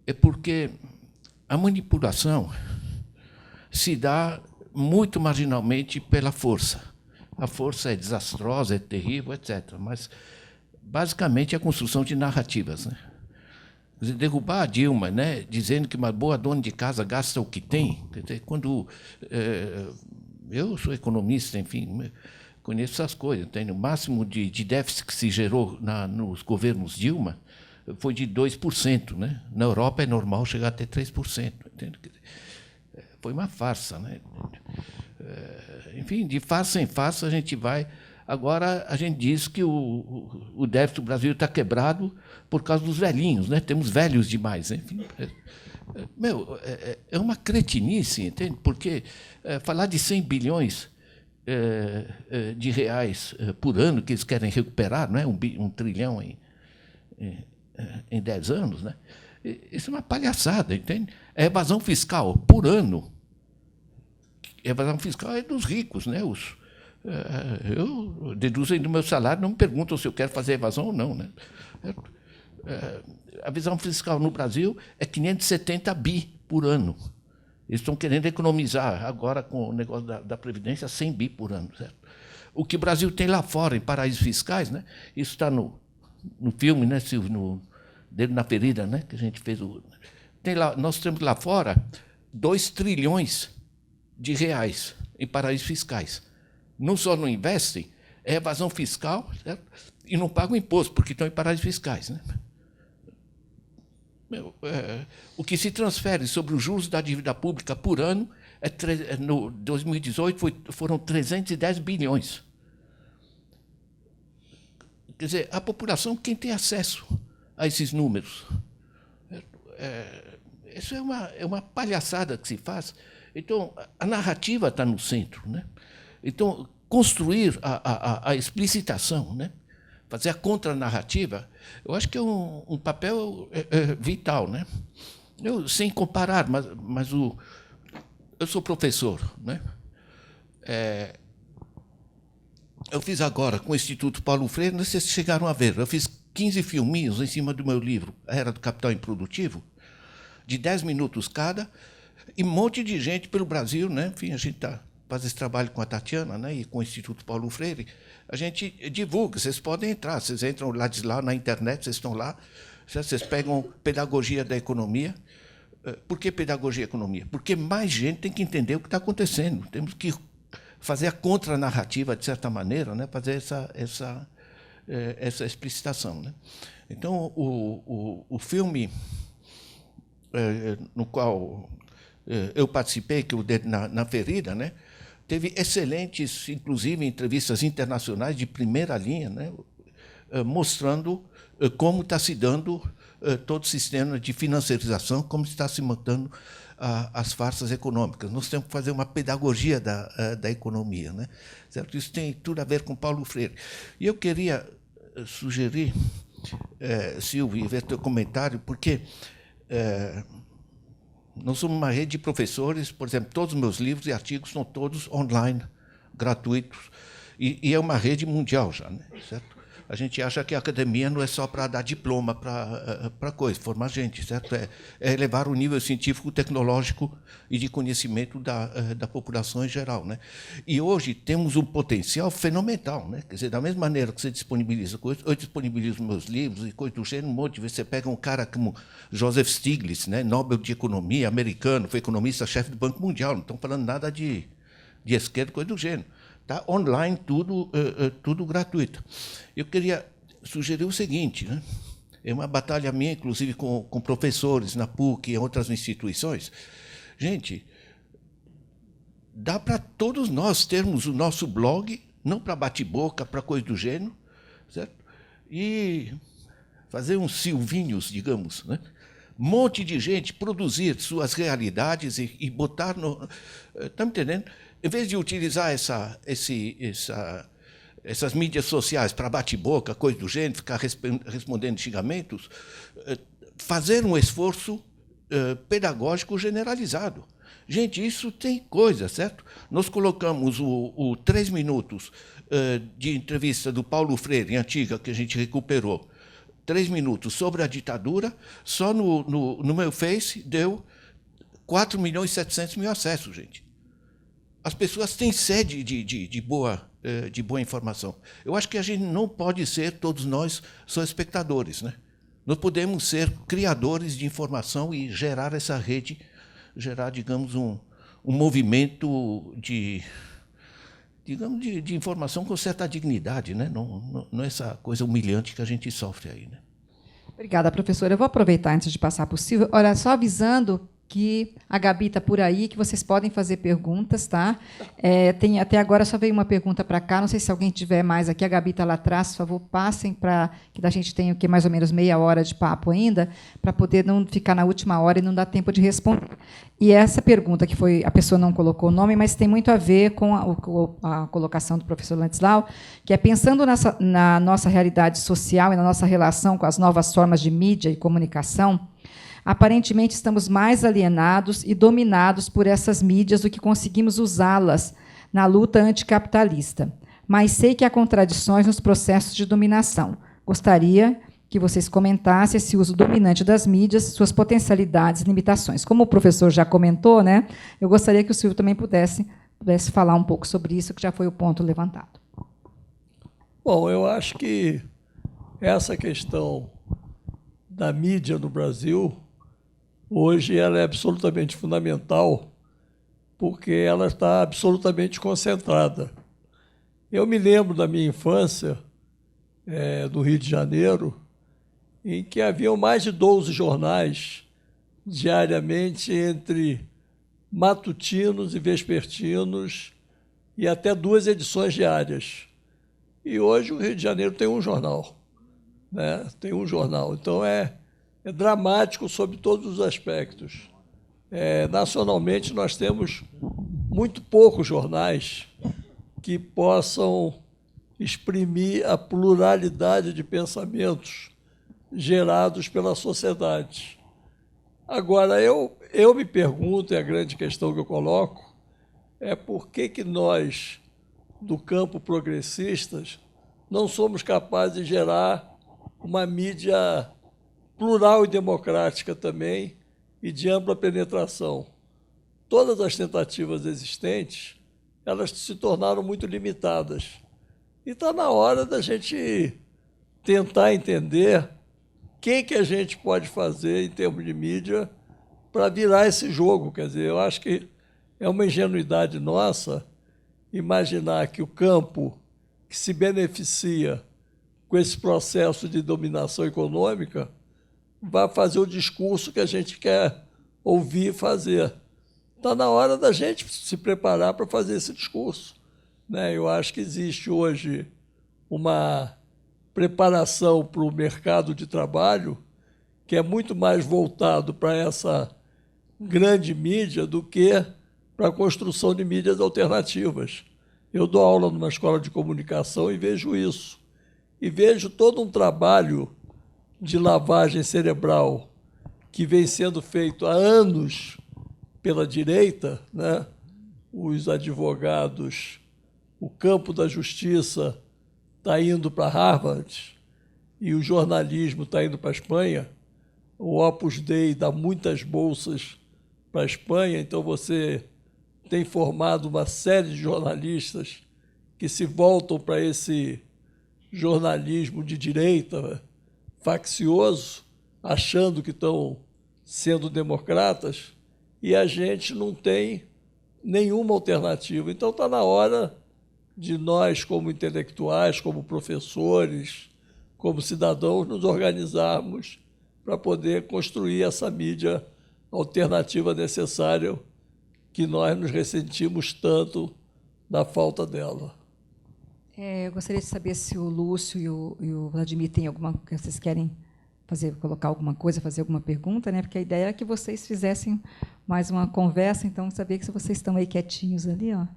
é porque a manipulação se dá muito marginalmente pela força. A força é desastrosa, é terrível, etc. Mas, basicamente, é a construção de narrativas, né? Derrubar a Dilma, né, dizendo que uma boa dona de casa gasta o que tem, quer dizer, quando eu sou economista, enfim, conheço essas coisas. Tem o máximo de déficit que se gerou nos governos Dilma foi de 2%, né? Na Europa é normal chegar até 3%. Entende? Foi uma farsa, né? Enfim, de farsa em farsa a gente vai. Agora a gente diz que o déficit do Brasil está quebrado por causa dos velhinhos, né? Temos velhos demais. Enfim, é uma cretinice, entende? Porque falar de 100 bilhões de reais por ano que eles querem recuperar, não é? Um trilhão em 10 anos, né? Isso é uma palhaçada, entende? É evasão fiscal por ano. A evasão fiscal é dos ricos, né? Eu deduzo do meu salário, não me perguntam se eu quero fazer evasão ou não, né? A evasão fiscal no Brasil é 570 bi por ano. Eles estão querendo economizar agora com o negócio da Previdência 100 bi por ano, certo? O que o Brasil tem lá fora, em paraísos fiscais, né? Isso está no filme, né, Silvio, Dedo na Ferida, né, que a gente fez. Nós temos lá fora 2 trilhões de reais em paraísos fiscais. Não só não investem, é evasão fiscal, certo? E não pagam imposto, porque estão em paraísos fiscais, né? O que se transfere sobre os juros da dívida pública por ano, no 2018, foram 310 bilhões. Quer dizer, a população, quem tem acesso a esses números? Isso é uma palhaçada que se faz. Então, a narrativa está no centro, né? Então, construir a explicitação, né? Fazer a contranarrativa, eu acho que é um papel vital, né? Sem comparar, mas eu sou professor, né? Eu fiz agora com o Instituto Paulo Freire, não sei se chegaram a ver, eu fiz 15 filminhos em cima do meu livro, A Era do Capital Improdutivo, de 10 minutos cada, e um monte de gente pelo Brasil, né? Enfim, a gente faz esse trabalho com a Tatiana, né? E com o Instituto Paulo Freire. A gente divulga, vocês podem entrar, vocês entram lá na internet, vocês estão lá, vocês pegam Pedagogia da Economia. Por que Pedagogia e Economia? Porque mais gente tem que entender o que está acontecendo. Temos que fazer a contranarrativa, de certa maneira, né? Fazer essa explicitação, né? Então, o filme no qual eu participei, que é o Dedo na Ferida, né? Teve excelentes, inclusive, entrevistas internacionais de primeira linha, né? Mostrando como está se dando todo o sistema de financiarização, como está se montando as farsas econômicas. Nós temos que fazer uma pedagogia da economia, né? Certo? Isso tem tudo a ver com Paulo Freire. E eu queria sugerir, Silvio, ver teu comentário, porque nós somos uma rede de professores, por exemplo, todos os meus livros e artigos são todos online, gratuitos, e é uma rede mundial já, né? Certo? A gente acha que a academia não é só para dar diploma para coisa, formar gente, certo? É elevar o nível científico, tecnológico e de conhecimento da população em geral, né? E hoje temos um potencial fenomenal, né? Quer dizer, da mesma maneira que você disponibiliza coisas, eu disponibilizo meus livros e coisas do gênero, um monte de vezes você pega um cara como Joseph Stiglitz, né? Nobel de Economia, americano, foi economista-chefe do Banco Mundial, não estão falando nada de esquerda, coisa do gênero. Tá online, tudo gratuito. Eu queria sugerir o seguinte, né? É uma batalha minha, inclusive, com professores na PUC e em outras instituições. Gente, dá para todos nós termos o nosso blog, não para bate-boca, para coisa do gênero, certo? E fazer uns silvinhos, digamos, né? Monte de gente produzir suas realidades e botar no... Está me entendendo? Em vez de utilizar essas mídias sociais para bate-boca, coisa do gênero, ficar respondendo xingamentos, fazer um esforço pedagógico generalizado. Gente, isso tem coisa, certo? Nós colocamos o 3 minutos de entrevista do Paulo Freire, antiga, que a gente recuperou, 3 minutos sobre a ditadura, só no meu Face deu 4.700.000 acessos, gente. As pessoas têm sede de boa informação. Eu acho que a gente não pode ser, todos nós, só espectadores, né? Nós podemos ser criadores de informação e gerar essa rede, gerar, digamos, um movimento de informação com certa dignidade, né? Não essa coisa humilhante que a gente sofre aí, né? Obrigada, professora. Eu vou aproveitar antes de passar para o Silvio. Olha, só avisando que a Gabi está por aí, que vocês podem fazer perguntas, tá? Até agora só veio uma pergunta para cá, não sei se alguém tiver mais aqui, a Gabi está lá atrás, por favor, passem para que a gente tenha mais ou menos meia hora de papo ainda, para poder não ficar na última hora e não dar tempo de responder. E essa pergunta, que foi, a pessoa não colocou o nome, mas tem muito a ver com a colocação do professor Lantzlau, que é pensando na nossa realidade social e na nossa relação com as novas formas de mídia e comunicação. Aparentemente, estamos mais alienados e dominados por essas mídias do que conseguimos usá-las na luta anticapitalista. Mas sei que há contradições nos processos de dominação. Gostaria que vocês comentassem esse uso dominante das mídias, suas potencialidades e limitações. Como o professor já comentou, né, eu gostaria que o Silvio também pudesse falar um pouco sobre isso, que já foi o ponto levantado. Bom, eu acho que essa questão da mídia no Brasil hoje ela é absolutamente fundamental, porque ela está absolutamente concentrada. Eu me lembro da minha infância, no Rio de Janeiro, em que haviam mais de 12 jornais diariamente, entre matutinos e vespertinos, e até 2 edições diárias. E hoje o Rio de Janeiro tem um jornal, né? Tem um jornal. Então, é dramático sob todos os aspectos. Nacionalmente, nós temos muito poucos jornais que possam exprimir a pluralidade de pensamentos gerados pela sociedade. Agora, eu me pergunto, e a grande questão que eu coloco, é por que nós, do campo progressistas, não somos capazes de gerar uma mídia plural e democrática também, e de ampla penetração. Todas as tentativas existentes, elas se tornaram muito limitadas. E está na hora da gente tentar entender o que a gente pode fazer em termos de mídia para virar esse jogo. Quer dizer, eu acho que é uma ingenuidade nossa imaginar que o campo que se beneficia com esse processo de dominação econômica vai fazer o discurso que a gente quer ouvir e fazer. Está na hora da gente se preparar para fazer esse discurso, né? Eu acho que existe hoje uma preparação para o mercado de trabalho que é muito mais voltado para essa grande mídia do que para a construção de mídias alternativas. Eu dou aula numa escola de comunicação e vejo isso. E vejo todo um trabalho de lavagem cerebral que vem sendo feito há anos pela direita, né? Os advogados, o campo da justiça está indo para Harvard e o jornalismo está indo para a Espanha. O Opus Dei dá muitas bolsas para a Espanha, então você tem formado uma série de jornalistas que se voltam para esse jornalismo de direita, faccioso, achando que estão sendo democratas, e a gente não tem nenhuma alternativa. Então está na hora de nós, como intelectuais, como professores, como cidadãos, nos organizarmos para poder construir essa mídia alternativa necessária que nós nos ressentimos tanto da falta dela. Eu gostaria de saber se o Lúcio e o Vladimir têm alguma que vocês querem fazer, colocar alguma coisa, fazer alguma pergunta, né? Porque a ideia é que vocês fizessem mais uma conversa, então saber que vocês estão aí quietinhos ali, ó.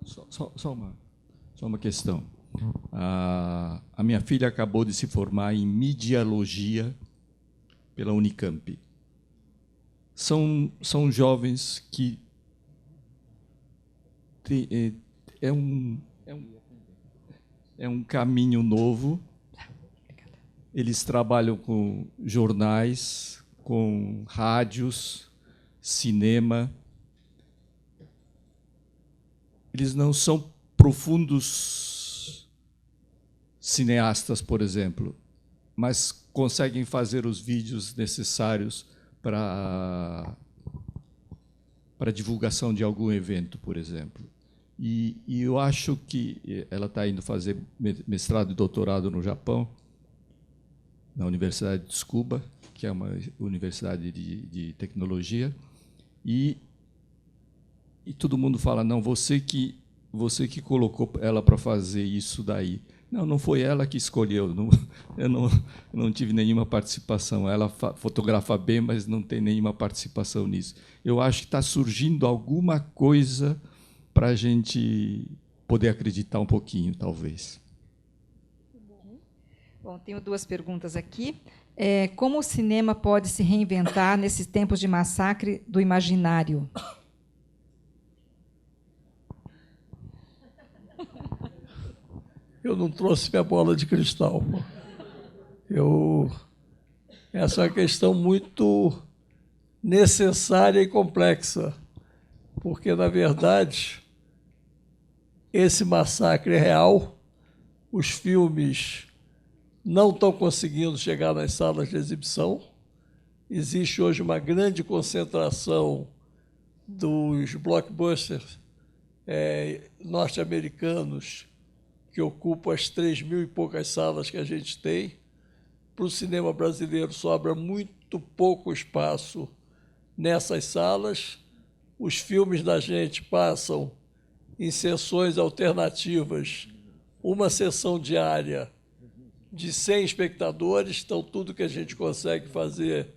Só uma questão. A minha filha acabou de se formar em Mediologia pela Unicamp. São jovens que é um caminho novo. Eles trabalham com jornais, com rádios, cinema. Eles não são profundos cineastas, por exemplo, mas conseguem fazer os vídeos necessários para divulgação de algum evento, por exemplo. E eu acho que ela está indo fazer mestrado e doutorado no Japão, na Universidade de Tsukuba, que é uma universidade de tecnologia, e todo mundo fala, não, você que colocou ela para fazer isso daí. Não foi ela que escolheu, eu não tive nenhuma participação. Ela fotografa bem, mas não tem nenhuma participação nisso. Eu acho que está surgindo alguma coisa para a gente poder acreditar um pouquinho, talvez. Bom, tenho duas perguntas aqui. Como o cinema pode se reinventar nesses tempos de massacre do imaginário? Eu não trouxe minha bola de cristal. Essa é uma questão muito necessária e complexa, porque, na verdade, esse massacre é real, os filmes não estão conseguindo chegar nas salas de exibição, existe hoje uma grande concentração dos blockbusters norte-americanos que ocupam as 3.000 e poucas salas que a gente tem. Para o cinema brasileiro sobra muito pouco espaço nessas salas. Os filmes da gente passam em sessões alternativas, uma sessão diária de 100 espectadores, então tudo que a gente consegue fazer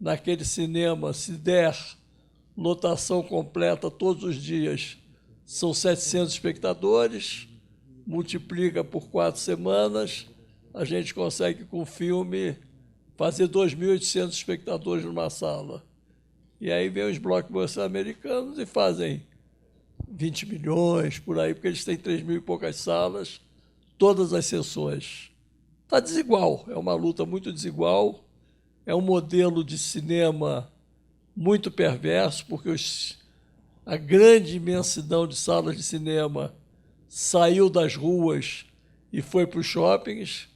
naquele cinema, se der lotação completa todos os dias, são 700 espectadores, multiplica por 4 semanas, a gente consegue, com o filme, fazer 2.800 espectadores numa sala. E aí vem os blockbusters americanos e fazem 20 milhões, por aí, porque eles têm 3.000 e poucas salas, todas as sessões. Está desigual, é uma luta muito desigual, é um modelo de cinema muito perverso, porque a grande imensidão de salas de cinema saiu das ruas e foi para os shoppings.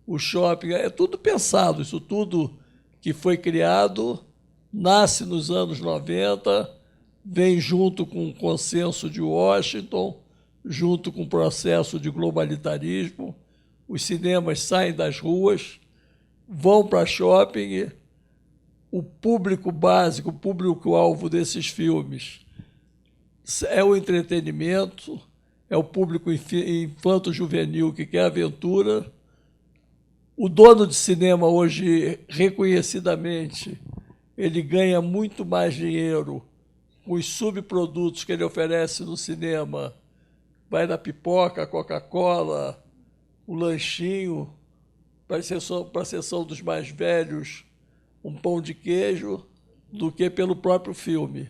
O shopping é tudo pensado, isso tudo que foi criado nasce nos anos 90, vem junto com o consenso de Washington, junto com o processo de globalitarismo. Os cinemas saem das ruas, vão para shopping. O público básico, o público-alvo desses filmes é o entretenimento, é o público infanto-juvenil que quer aventura. O dono de cinema hoje, reconhecidamente, ele ganha muito mais dinheiro com os subprodutos que ele oferece no cinema. Vai na pipoca, Coca-Cola, o lanchinho, para a sessão dos mais velhos, um pão de queijo, do que pelo próprio filme.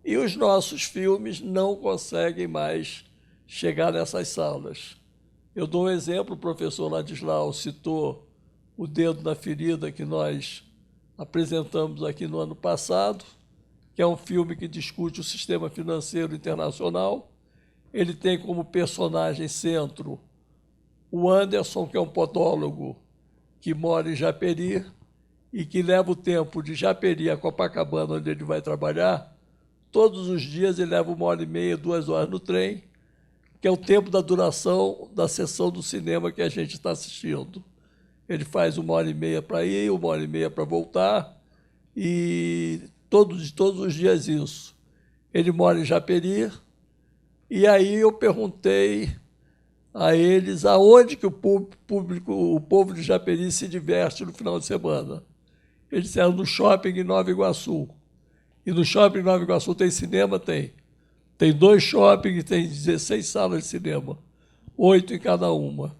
E os nossos filmes não conseguem mais chegar nessas salas. Eu dou um exemplo, o professor Ladislau citou O Dedo na Ferida, que nós apresentamos aqui no ano passado, que é um filme que discute o sistema financeiro internacional. Ele tem como personagem centro o Anderson, que é um podólogo que mora em Japeri e que leva o tempo de Japeri a Copacabana, onde ele vai trabalhar. Todos os dias ele leva 1h30, 2 horas no trem, que é o tempo da duração da sessão do cinema que a gente está assistindo. Ele faz 1h30 para ir, 1h30 para voltar. e todos os dias isso. Ele mora em Japeri, e aí eu perguntei a eles aonde que o povo de Japeri se diverte no final de semana. Eles disseram no shopping em Nova Iguaçu. E no shopping em Nova Iguaçu tem cinema? Tem. Tem 2 shoppings, tem 16 salas de cinema, 8 em cada uma.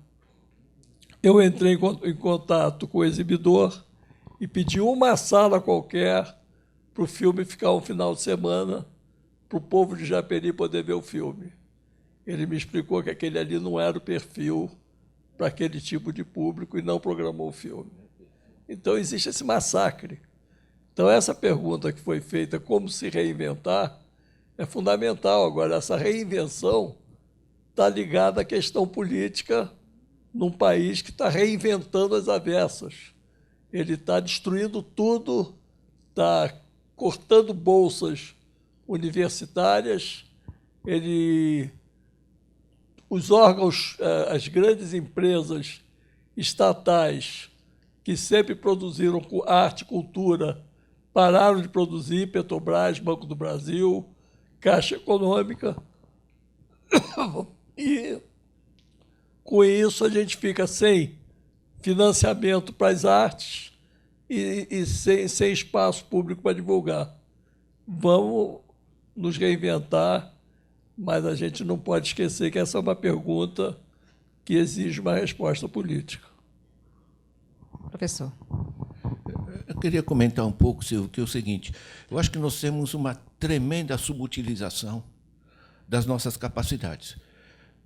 Eu entrei em contato com o exibidor e pedi uma sala qualquer para o filme ficar um final de semana, para o povo de Japeri poder ver o filme. Ele me explicou que aquele ali não era o perfil para aquele tipo de público e não programou o filme. Então, existe esse massacre. Então, essa pergunta que foi feita, como se reinventar, é fundamental. Agora, essa reinvenção está ligada à questão política num país que está reinventando as avessas. Ele está destruindo tudo, está cortando bolsas universitárias, os órgãos, as grandes empresas estatais que sempre produziram arte e cultura pararam de produzir, Petrobras, Banco do Brasil, Caixa Econômica. E, com isso, a gente fica sem financiamento para as artes e sem espaço público para divulgar. Vamos nos reinventar, mas a gente não pode esquecer que essa é uma pergunta que exige uma resposta política. Professor. Eu queria comentar um pouco, Silvio, que é o seguinte: eu acho que nós temos uma tremenda subutilização das nossas capacidades.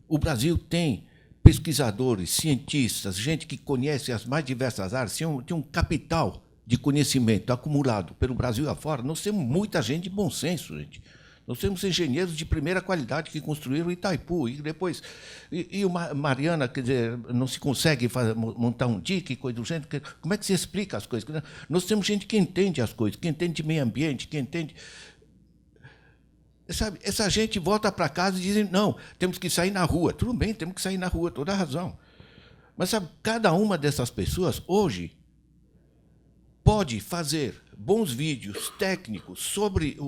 O Brasil tem pesquisadores, cientistas, gente que conhece as mais diversas áreas, tem um capital de conhecimento acumulado pelo Brasil afora. Nós temos muita gente de bom senso, gente. Nós temos engenheiros de primeira qualidade que construíram Itaipu, e depois... E uma Mariana, quer dizer, não se consegue montar um dique, coisa do gênero. Como é que se explica as coisas? Nós temos gente que entende as coisas, que entende de meio ambiente, que entende... Sabe, essa gente volta para casa e diz, não, temos que sair na rua. Tudo bem, temos que sair na rua, toda a razão. Mas, sabe, cada uma dessas pessoas, hoje, pode fazer bons vídeos técnicos sobre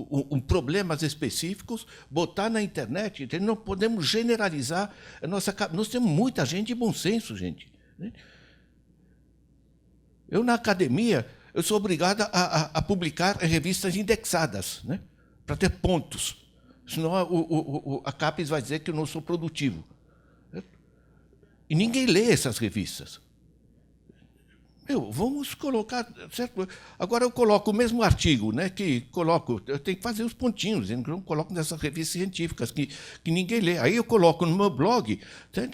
problemas específicos, botar na internet. Então, não podemos generalizar a nossa... Nós temos muita gente de bom senso, gente. Eu, na academia, eu sou obrigado a publicar em revistas indexadas, né, para ter pontos. Senão a CAPES vai dizer que eu não sou produtivo. E ninguém lê essas revistas. Vamos colocar... Certo? Agora eu coloco o mesmo artigo, né, que coloco... Eu tenho que fazer os pontinhos, eu não coloco nessas revistas científicas que ninguém lê. Aí eu coloco no meu blog,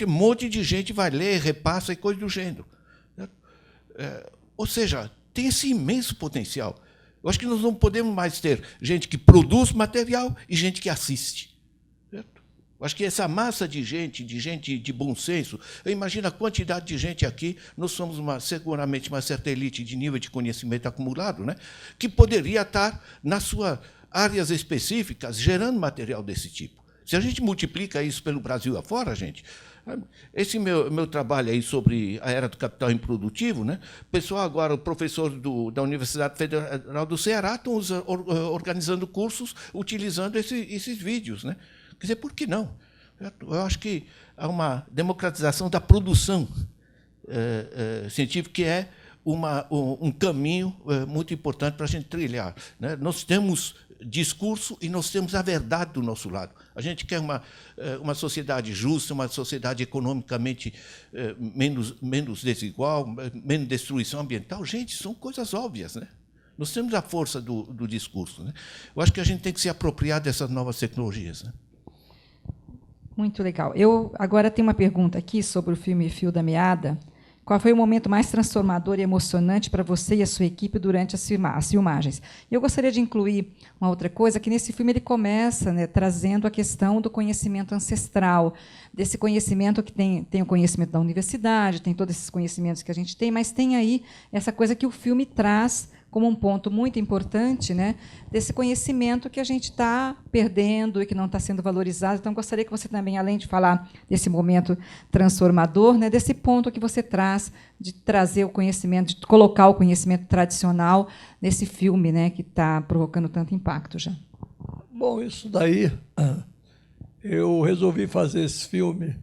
um monte de gente vai ler, repassa e coisa do gênero. Ou seja, tem esse imenso potencial. Eu acho que nós não podemos mais ter gente que produz material e gente que assiste. Certo? Eu acho que essa massa de gente de bom senso, eu imagino a quantidade de gente aqui, nós somos seguramente uma certa elite de nível de conhecimento acumulado, né, que poderia estar nas suas áreas específicas gerando material desse tipo. Se a gente multiplica isso pelo Brasil afora, gente... Esse meu trabalho aí sobre a era do capital improdutivo, né? O pessoal agora, o professor da Universidade Federal do Ceará, estão organizando cursos utilizando esses vídeos, né? Quer dizer, por que não? Eu acho que há uma democratização da produção científica que é um caminho muito importante para a gente trilhar, né? Nós temos discurso e nós temos a verdade do nosso lado. A gente quer uma sociedade justa, uma sociedade economicamente menos desigual, menos destruição ambiental. Gente, são coisas óbvias, né? Nós temos a força do discurso, né? Eu acho que a gente tem que se apropriar dessas novas tecnologias, né? Muito legal. Eu agora tenho uma pergunta aqui sobre o filme Fio da Meada. Qual foi o momento mais transformador e emocionante para você e a sua equipe durante as filmagens? Eu gostaria de incluir uma outra coisa, que nesse filme ele começa, né, trazendo a questão do conhecimento ancestral, desse conhecimento que tem o conhecimento da universidade, tem todos esses conhecimentos que a gente tem, mas tem aí essa coisa que o filme traz como um ponto muito importante, né, desse conhecimento que a gente está perdendo e que não está sendo valorizado. Então, gostaria que você também, além de falar desse momento transformador, né, desse ponto que você traz, de trazer o conhecimento, de colocar o conhecimento tradicional nesse filme, né, que está provocando tanto impacto já. Bom, isso daí, eu resolvi fazer esse filme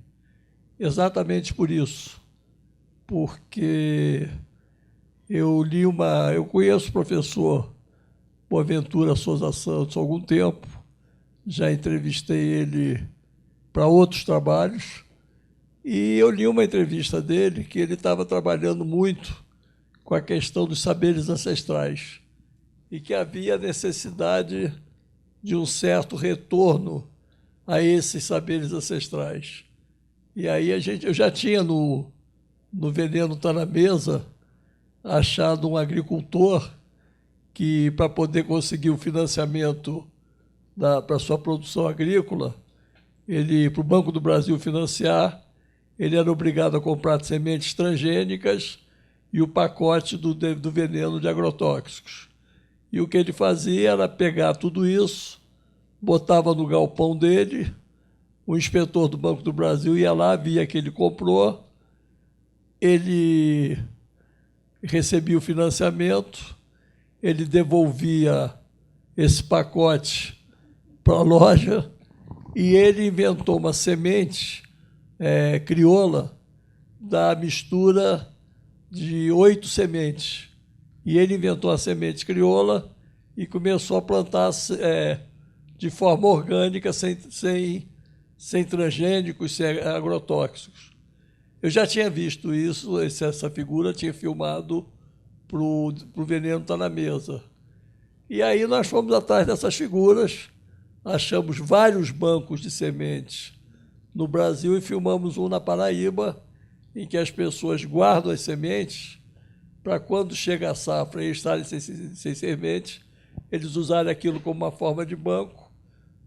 exatamente por isso, porque eu conheço o professor Boaventura Souza Santos há algum tempo, já entrevistei ele para outros trabalhos, e eu li uma entrevista dele que ele estava trabalhando muito com a questão dos saberes ancestrais e que havia necessidade de um certo retorno a esses saberes ancestrais. E aí eu já tinha no Veneno Está na Mesa achado um agricultor que, para poder conseguir o financiamento para a sua produção agrícola, para o Banco do Brasil financiar, ele era obrigado a comprar sementes transgênicas e o pacote do veneno de agrotóxicos. E o que ele fazia era pegar tudo isso, botava no galpão dele, o inspetor do Banco do Brasil ia lá, via que ele comprou, ele recebia o financiamento, ele devolvia esse pacote para a loja e ele inventou uma semente crioula da mistura de 8 sementes. E ele inventou a semente crioula e começou a plantar de forma orgânica, sem transgênicos, sem agrotóxicos. Eu já tinha visto isso, essa figura, tinha filmado para o Veneno Está na Mesa. E aí nós fomos atrás dessas figuras, achamos vários bancos de sementes no Brasil e filmamos um na Paraíba, em que as pessoas guardam as sementes para quando chega a safra e estarem sem sementes, eles usarem aquilo como uma forma de banco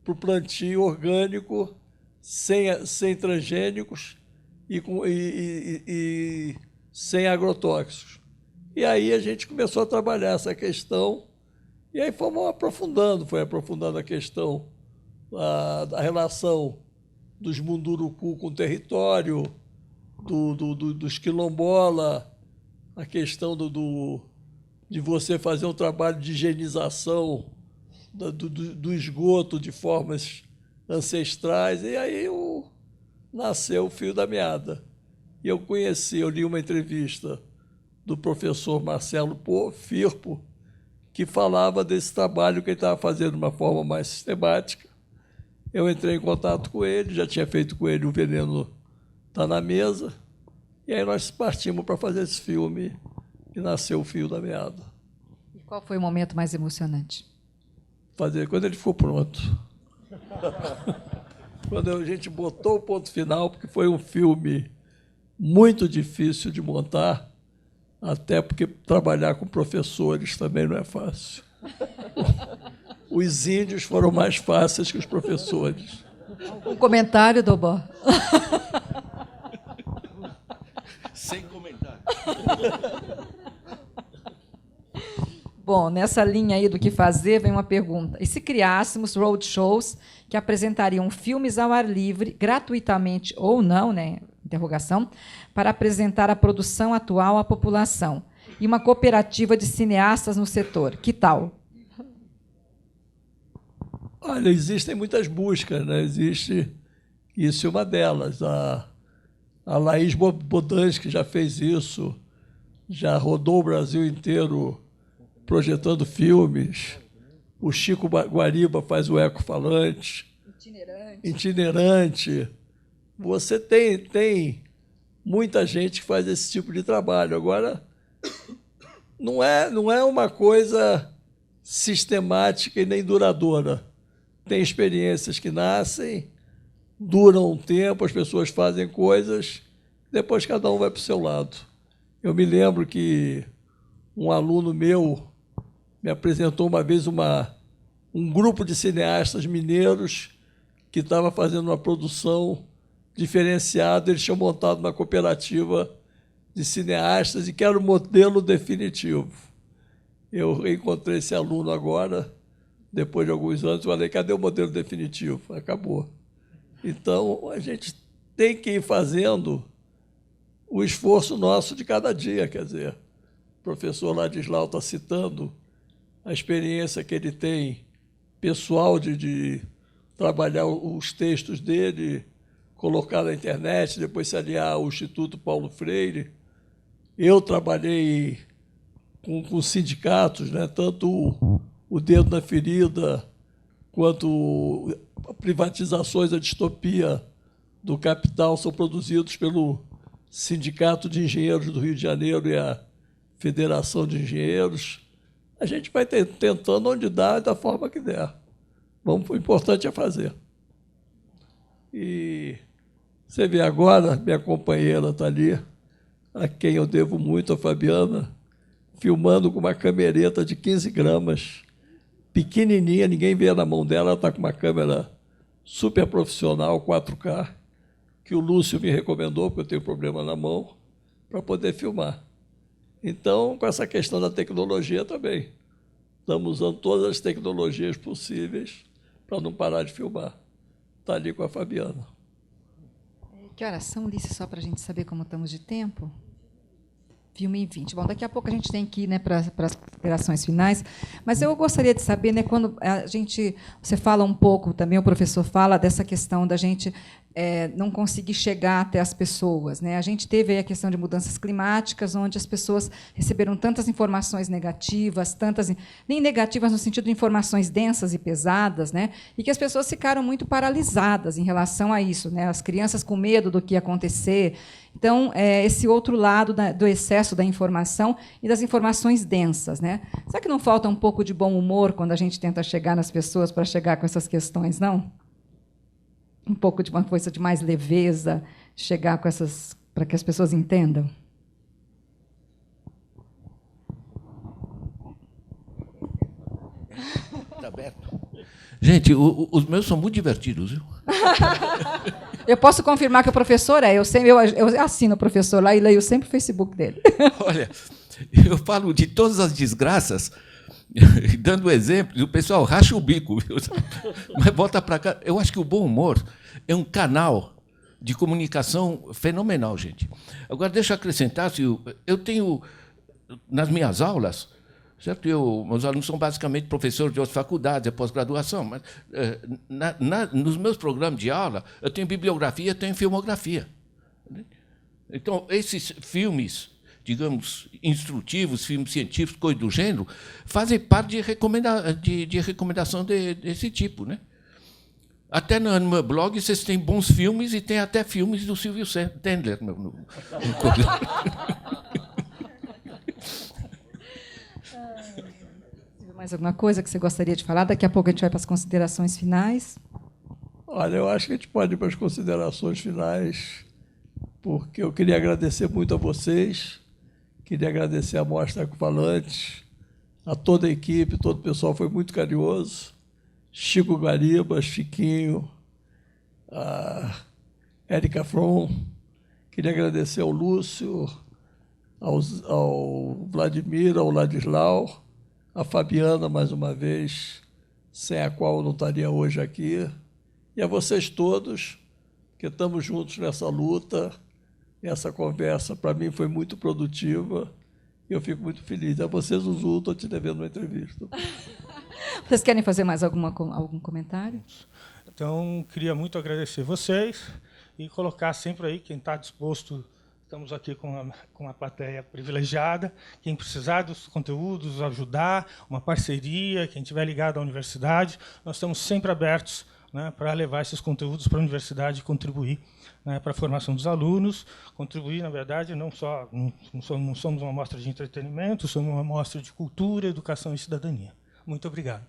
para o plantio orgânico, sem transgênicos e sem agrotóxicos. E aí a gente começou a trabalhar essa questão e aí foi aprofundando a questão da relação dos Munduruku com o território, dos quilombola, a questão de você fazer um trabalho de higienização do esgoto de formas ancestrais, e aí nasceu o Fio da Meada. E eu li uma entrevista do professor Marcelo Firpo, que falava desse trabalho que ele estava fazendo de uma forma mais sistemática. Eu entrei em contato com ele, já tinha feito com ele O Veneno Está na Mesa, e aí nós partimos para fazer esse filme e nasceu o Fio da Meada. E qual foi o momento mais emocionante? Quando ele ficou pronto. Quando a gente botou o ponto final, porque foi um filme muito difícil de montar, até porque trabalhar com professores também não é fácil. Os índios foram mais fáceis que os professores. Um comentário, Dobó? Sem comentário. Bom, nessa linha aí do que fazer, vem uma pergunta. E se criássemos roadshows que apresentariam filmes ao ar livre, gratuitamente ou não, né? Interrogação, para apresentar a produção atual à população e uma cooperativa de cineastas no setor. Que tal? Olha, existem muitas buscas, né? Isso é uma delas. A Laís Bodans, que já fez isso, já rodou o Brasil inteiro projetando filmes. O Chico Guariba faz o Eco Falante. Itinerante. Você tem muita gente que faz esse tipo de trabalho. Agora, não é uma coisa sistemática e nem duradoura. Tem experiências que nascem, duram um tempo, as pessoas fazem coisas, depois cada um vai para o seu lado. Eu me lembro que um aluno meu me apresentou uma vez um grupo de cineastas mineiros que estava fazendo uma produção diferenciada. Eles tinham montado uma cooperativa de cineastas e que era o modelo definitivo. Eu encontrei esse aluno agora, depois de alguns anos, falei, cadê o modelo definitivo? Acabou. Então, a gente tem que ir fazendo o esforço nosso de cada dia. Quer dizer, o professor Ladislau está citando a experiência que ele tem pessoal de trabalhar os textos dele, colocar na internet, depois se aliar ao Instituto Paulo Freire. Eu trabalhei com sindicatos, né, tanto o Dedo na Ferida, quanto privatizações, a distopia do capital, são produzidos pelo Sindicato de Engenheiros do Rio de Janeiro e a Federação de Engenheiros. A gente vai tentando onde dá, da forma que der. O importante é fazer. E você vê agora, minha companheira está ali, a quem eu devo muito, a Fabiana, filmando com uma camereta de 15 gramas, pequenininha, ninguém vê na mão dela, ela está com uma câmera super profissional, 4K, que o Lúcio me recomendou, porque eu tenho problema na mão, para poder filmar. Então, com essa questão da tecnologia também, estamos usando todas as tecnologias possíveis para não parar de filmar. Está ali com a Fabiana. Que horas são, Ulisses, só para a gente saber como estamos de tempo? 1h20. Bom, daqui a pouco a gente tem que ir, né, para as considerações finais, mas eu gostaria de saber, né, quando você fala um pouco, também o professor fala dessa questão da gente não conseguir chegar até as pessoas, né? A gente teve aí a questão de mudanças climáticas, onde as pessoas receberam tantas informações negativas, nem negativas no sentido de informações densas e pesadas, né? E que as pessoas ficaram muito paralisadas em relação a isso, né? As crianças com medo do que ia acontecer. Então, esse outro lado do excesso da informação e das informações densas, né? Será que não falta um pouco de bom humor quando a gente tenta chegar nas pessoas para chegar com essas questões, não? Um pouco de uma coisa de mais leveza, chegar com essas, para que as pessoas entendam? Está aberto. Gente, os meus são muito divertidos, viu? Eu posso confirmar que o professor eu assino o professor lá e leio sempre o Facebook dele. Olha, eu falo de todas as desgraças, dando exemplos, e o pessoal racha o bico, viu? Mas volta para cá. Eu acho que o bom humor é um canal de comunicação fenomenal, gente. Agora, deixa eu acrescentar, eu tenho, nas minhas aulas, certo? Meus alunos são basicamente professores de outras faculdades, é pós-graduação, mas nos meus programas de aula, eu tenho bibliografia, eu tenho filmografia. Então, esses filmes, digamos, instrutivos, filmes científicos, coisas do gênero, fazem parte de recomendação desse tipo, né? Até no meu blog vocês têm bons filmes e tem até filmes do Silvio Tendler. Mais alguma coisa que você gostaria de falar? Daqui a pouco a gente vai para as considerações finais. Olha, eu acho que a gente pode ir para as considerações finais, porque eu queria agradecer muito a vocês, queria agradecer a Mostra Ecofalantes, a toda a equipe, todo o pessoal foi muito carinhoso, Chico Garibas, Chiquinho, a Érica From, queria agradecer ao Lúcio, ao Vladimir, ao Ladislau, a Fabiana, mais uma vez, sem a qual eu não estaria hoje aqui, e a vocês todos, que estamos juntos nessa luta. Essa conversa, para mim, foi muito produtiva, e eu fico muito feliz. A vocês, os outros, estou te devendo uma entrevista. Vocês querem fazer mais algum comentário? Então, queria muito agradecer vocês e colocar sempre aí quem está disposto. Estamos aqui com uma plateia privilegiada. Quem precisar dos conteúdos, ajudar, uma parceria, quem estiver ligado à universidade, nós estamos sempre abertos, né, para levar esses conteúdos para a universidade e contribuir, né, para a formação dos alunos. Contribuir, na verdade, não somos uma mostra de entretenimento, somos uma mostra de cultura, educação e cidadania. Muito obrigado.